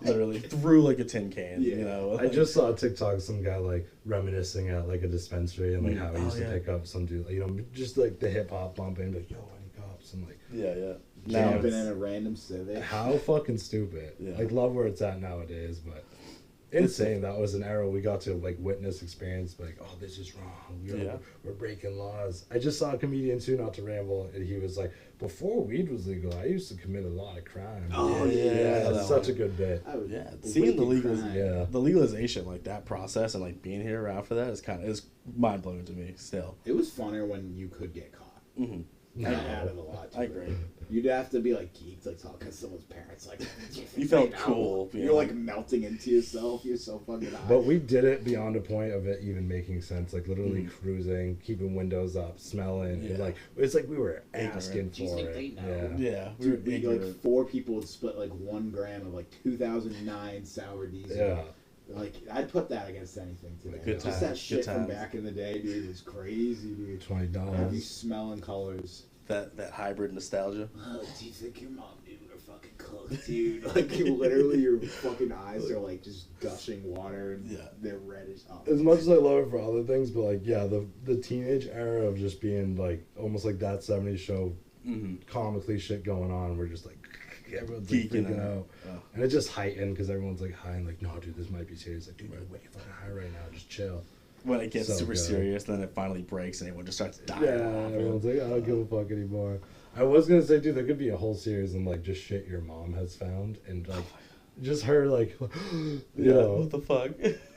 Literally through like a tin can. Yeah. You know. I just saw a TikTok of some guy like reminiscing at like a dispensary and like how he used to yeah. pick up some dude, you know, just like the hip hop bumping, like yo, any cops, and like Yeah. Now Jumping it's- in a random Civic. how fucking stupid. Yeah. Like love where it's at nowadays, but insane. That was an era we got to like witness, experience, like oh this is wrong. We're breaking laws. I just saw a comedian too, not to ramble, and he was like, before weed was legal, I used to commit a lot of crime. Oh, yeah. It's such a good bit. I was Yeah, wicked seeing the crying. the legalization, like that process, and like being here around for that is mind blowing to me. Still, It was funner when you could get caught. mm-hmm. That added a lot to I it. agree. You'd have to be like geeked, like talking to someone's parents, like You felt know, cool, you You're know. like melting into yourself. You're so fucking high. But we did it beyond a point of it even making sense. Like literally Mm-hmm. cruising, keeping windows up, smelling. And Yeah. like it's like we were Ignorant. asking Do you for think it. they know? Yeah. Yeah, we Dude, were we, ignorant. like 4 people would split like 1 gram of like 2009 sour diesel. Yeah. Like I'd put that against anything today. Good Just times, that shit good from times. back in the day, dude, was crazy, dude. $20. Have you smelling colors? that hybrid nostalgia. Oh, do you think your mom knew her fucking cook, dude? Like you literally, your fucking eyes are like just gushing water and Yeah. they're reddish. Oh, As much as I love it for other things, but like yeah, the teenage era of just being like almost like that 70s show Mm-hmm. comically shit going on. We're just like everyone's like Geeking freaking out. out. Oh. And it just heightened because everyone's like high and like, no, dude, this might be serious. Like, dude, you're way fucking high right now. Just chill. When it gets So super good. serious, then it finally breaks and everyone just starts dying. Yeah, laughing. everyone's like, I don't give a fuck anymore. I was gonna say, dude, there could be a whole series on like just shit your mom has found and like just her like, you Yeah, know, what the fuck?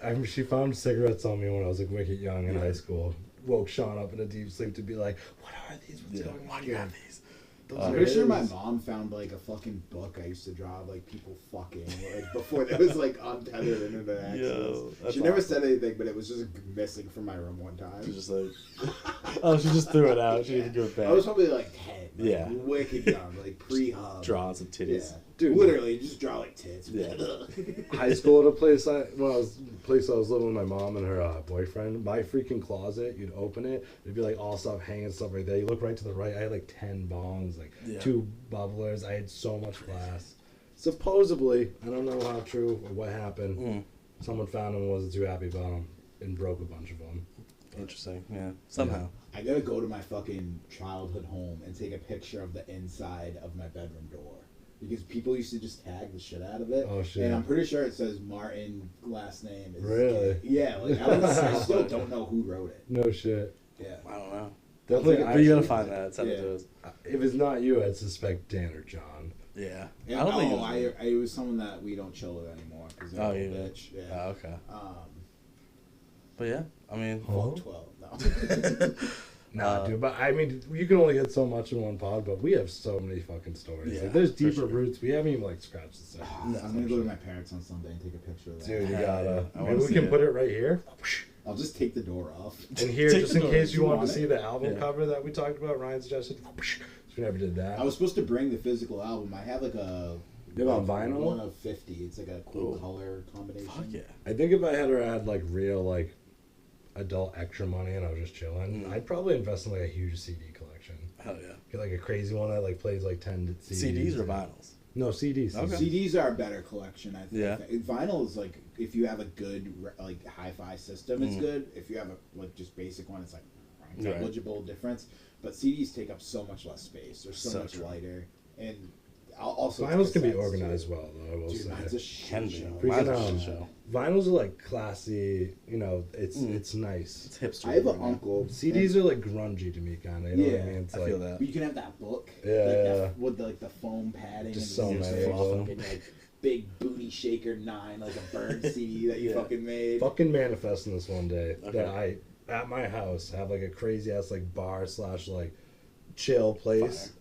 I mean, she found cigarettes on me when I was like wicked young in Yeah. high school. Woke Sean up in a deep sleep to be like, what are these? What's Yeah. going Why on do you here? have these? Those I'm are pretty sure my his. mom found like a fucking book I used to draw of like people fucking like before there was like untethered internet access. Yo, that's She never awesome. said anything, but it was just missing from my room one time. She's just like, oh, she just threw it out. She didn't give it back. I was probably like 10. Like, Yeah. Wicked young, like pre-hub. drawing some Yeah. titties. Dude. Literally, just draw like tits. Yeah. High school at a place I was living with my mom and her boyfriend. My freaking closet, you'd open it, it'd be like all stuff hanging stuff right there. You look right to the right. I had like 10 bongs, like Yeah. 2 bubblers. I had so much glass. Supposedly, I don't know how true or what happened. Mm. Someone found them and wasn't too happy about them and broke a bunch of them. Interesting. Yeah. Somehow. I gotta go to my fucking childhood home and take a picture of the inside of my bedroom door. Because people used to just tag the shit out of it. Oh, shit. And I'm pretty sure it says Martin, last name is... Really? Yeah, like, I still don't know who wrote it. No shit. Yeah. I don't know. Definitely. But you gotta find that. Send it Yeah. to us. If it's not you, I'd suspect Dan or John. Yeah. Yeah, I don't think it was someone that we don't chill with anymore. Cause they're Oh, a you bitch. Yeah. Oh, okay. Um, But yeah, I mean, Huh? fuck 12. No. Nah, dude, but I mean, you can only hit so much in one pod, but we have so many fucking stories. Yeah, Like, there's for deeper sure. roots. We haven't even like scratched the surface. No, I'm gonna go to my parents on Sunday and take a picture of that. Dude, you Hell gotta. yeah. I Maybe wanna we see can it. put it right here. I'll just take the door off. And here, Take just the in door. case Do you you want want to it? see the album Yeah. cover that we talked about, Ryan suggested. We never did that. I was supposed to bring the physical album. I have like a You have it on vinyl? one of 50. It's like a cool Ooh. color combination. fuck yeah. I think if I had real like adult extra money and I was just chilling, I'd probably invest in like a huge CD collection. Hell yeah. Get like a crazy one that like plays like 10 CDs. CDs or vinyls? No, CDs. Okay. CDs are a better collection, I think. Yeah. Vinyl is like if you have a good like hi-fi system, it's Mhm. good. If you have a like just basic one, it's like Right. negligible difference. But CDs take up so much less space. They're so So much true. lighter, and also Vinyls can be cassettes, organized too. well, though. I will Dude, say. mine's a shit Can be. show. Mine's a Freaking, shit show. Vinyls are like classy. You know, it's Mm. it's nice. It's hipster. I have an right now. uncle. CDs are like grungy to me, kind of. You know what I Yeah, mean? It's I like, feel that. But you can have that book, Yeah, like yeah. that, with like the foam padding, Just and so the many zip, of them. fucking, like big booty shaker 9, like a burn CD that you Yeah. fucking made. Fucking manifesting this one day Okay. that I at my house have like a crazy ass like bar / like chill place. Fire.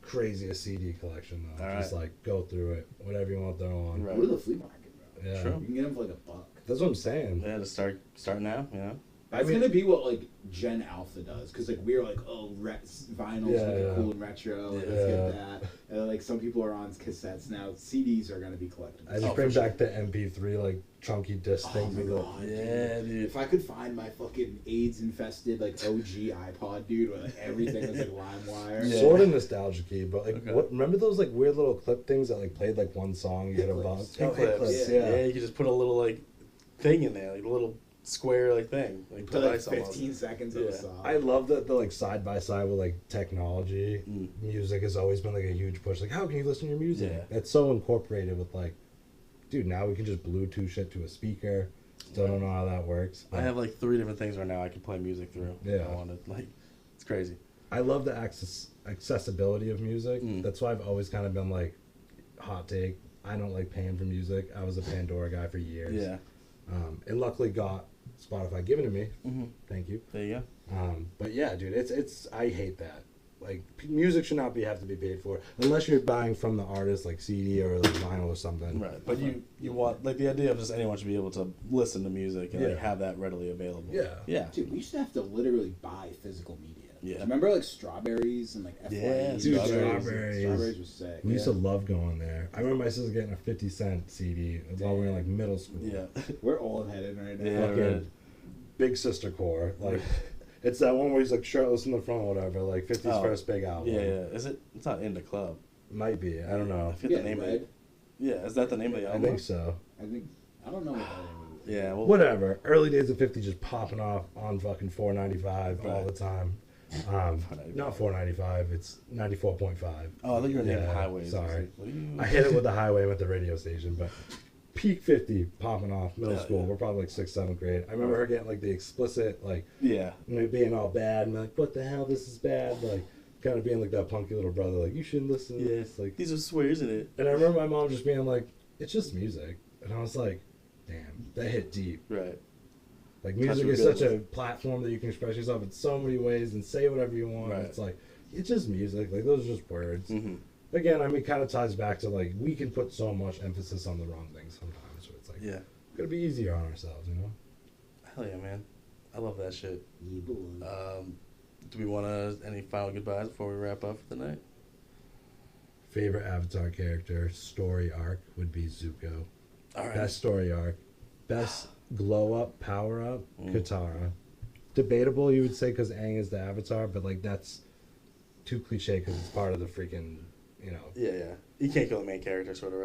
Craziest CD collection though. All Just right. like go through it, whatever you want to throw on. Right. Go to the flea market, bro. Yeah, True. You can get them for like $1. that's what I'm saying. Yeah, to start now, you know? That's I mean- gonna be what like Gen Alpha does, because like we were like, oh, vinyls Yeah, looking yeah. cool and retro, like, Yeah. let's Yeah. get that. And then, like like some people are on cassettes now. CDs are gonna be collectibles. I just bring back the MP3 like chunky disc things. my with the- God, Yeah, dude. If I could find my fucking AIDS infested like OG iPod, dude, where like everything was like LimeWire. Yeah. Sort of nostalgic-y, but like, Okay. what? Remember those like weird little clip things that like played like one song, you hit a Hit button? clips. Oh, Hit hit clips. clips, Yeah. Yeah, you could just put a little like thing in there, like a little square like thing, like To like device almost. 15 seconds of a Yeah. song. I love that the like side by side with like technology, music has always been like a huge push. Like, how can you listen to your music? Yeah. It's so incorporated with like, dude, now we can just Bluetooth shit to a speaker. Still don't know how that works. I have like 3 different things right now I can play music through. If Yeah. I wanted. Like, it's crazy. I love the accessibility of music. Mm. That's why I've always kind of been like, hot take. I don't like paying for music. I was a Pandora guy for years. Yeah. And luckily got Spotify given to me. Mm-hmm. Thank you. There you go. But yeah, dude, it's I hate that. Like music should not have to be paid for unless you're buying from the artist, like CD or like vinyl or something. Right, but you want like the idea of just anyone should be able to listen to music and like Yeah. have that readily available. Yeah. Yeah. Dude, we used to have to literally buy physical media. Yeah. Do you remember like Strawberries and like FYE? Yeah, Dude, Strawberries. Strawberries was sick. We used to love going there. I remember my sister getting a 50-cent CD while we were in like middle school. Yeah. We're old headed right now. Yeah. Fucking right. big sister core. Like it's that one where he's like shirtless in the front or whatever. Like 50's Oh. first big album. Yeah, yeah. Is it? It's not in the club. Might be. I don't I know. forget Yeah, the name of Red. it. Yeah, is that the name of the I album? think so. I think I don't know what that is. Yeah. Well, Whatever. Early days of 50 just popping off on fucking 495 all Right. the time. Not 495. It's 94.5. Oh, I thought you were naming Yeah, highways. I was sorry. like, what are you- I hit it with the highway with the radio station, but peak 50 popping off middle Yeah, school. yeah. We're probably like 6th, 7th grade. I remember her getting like the explicit, like, Yeah. you know, being all bad and like, what the hell, this is bad. Like, kind of being like that punky little brother, like, you shouldn't listen to Yeah. this. Like, These are swears in it. and I remember my mom just being like, it's just music. And I was like, damn, that hit deep. Right. Like, Touch music your is such feelings. a platform that you can express yourself in so many ways and say whatever you want. Right. It's like, it's just music. Like, those are just words. Mm-hmm. Again, I mean, it kind of ties back to, like, we can put so much emphasis on the wrong things sometimes. So it's like, Yeah. gotta be easier on ourselves, you know? Hell yeah, man. I love that shit. Yeah, boy. Do we want to any final goodbyes before we wrap up for the night? Favorite Avatar character, story arc would be Zuko. All right. Best story arc. Best glow up, power up, Mm. Katara. Debatable, you would say, because Aang is the Avatar, but, like, that's too cliche because it's part of the freaking, you know. Yeah, yeah. You can't kill the main character, sort of,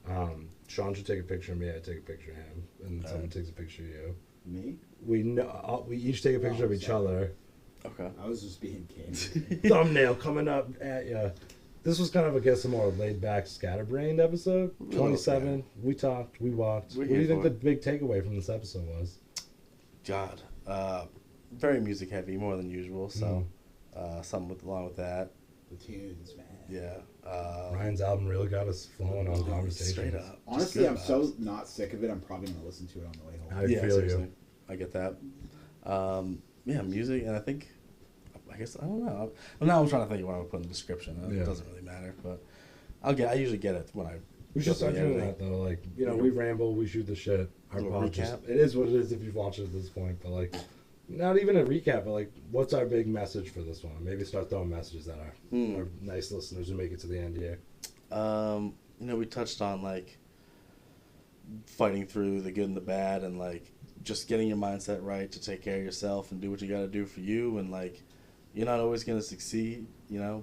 right? Sean should take a picture of me, I take a picture of him, and someone Alright. takes a picture of you. Me? We each take a picture of each sorry. other. Okay. I was just being candid. Thumbnail coming up at ya. This was kind of, I guess, a more laid-back, scatterbrained episode. A little, 27. yeah. We talked. We walked. We're What do you here think for the big takeaway from this episode was? God. Very music heavy, more than usual. So, something along with that. The tunes, man. Yeah. Ryan's album really got us flowing on conversations. Straight up. Just Honestly, good I'm vibes. so not sick of it. I'm probably gonna listen to it on the way home. I Yeah, feel seriously. you. I get that. Yeah, music, and I guess, I don't know. Well, now I'm trying to think of what I would put in the description. It Yeah. doesn't really matter, but I usually get it when I. We should go start through the doing editing. that, though. Like, you know, we ramble, we shoot the shit. Our Little pod just, recap? it is what it is if you've watched it at this point. But, like, not even a recap, but, like, what's our big message for this one? Maybe start throwing messages at our nice listeners who make it to the end here. We touched on like fighting through the good and the bad, and like just getting your mindset right to take care of yourself and do what you got to do for you. And like, you're not always gonna succeed,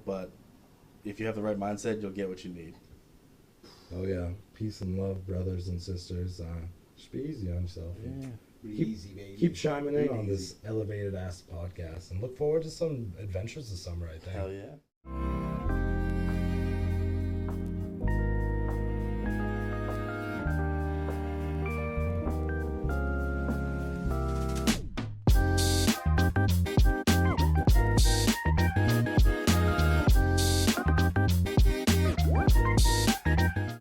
but if you have the right mindset, you'll get what you need. Oh, yeah. Peace and love, brothers and sisters. Just be easy on yourself. Pretty Keep- easy, baby. Keep chiming in Pretty on easy. this elevated ass podcast and look forward to some adventures this summer, I think. Hell yeah.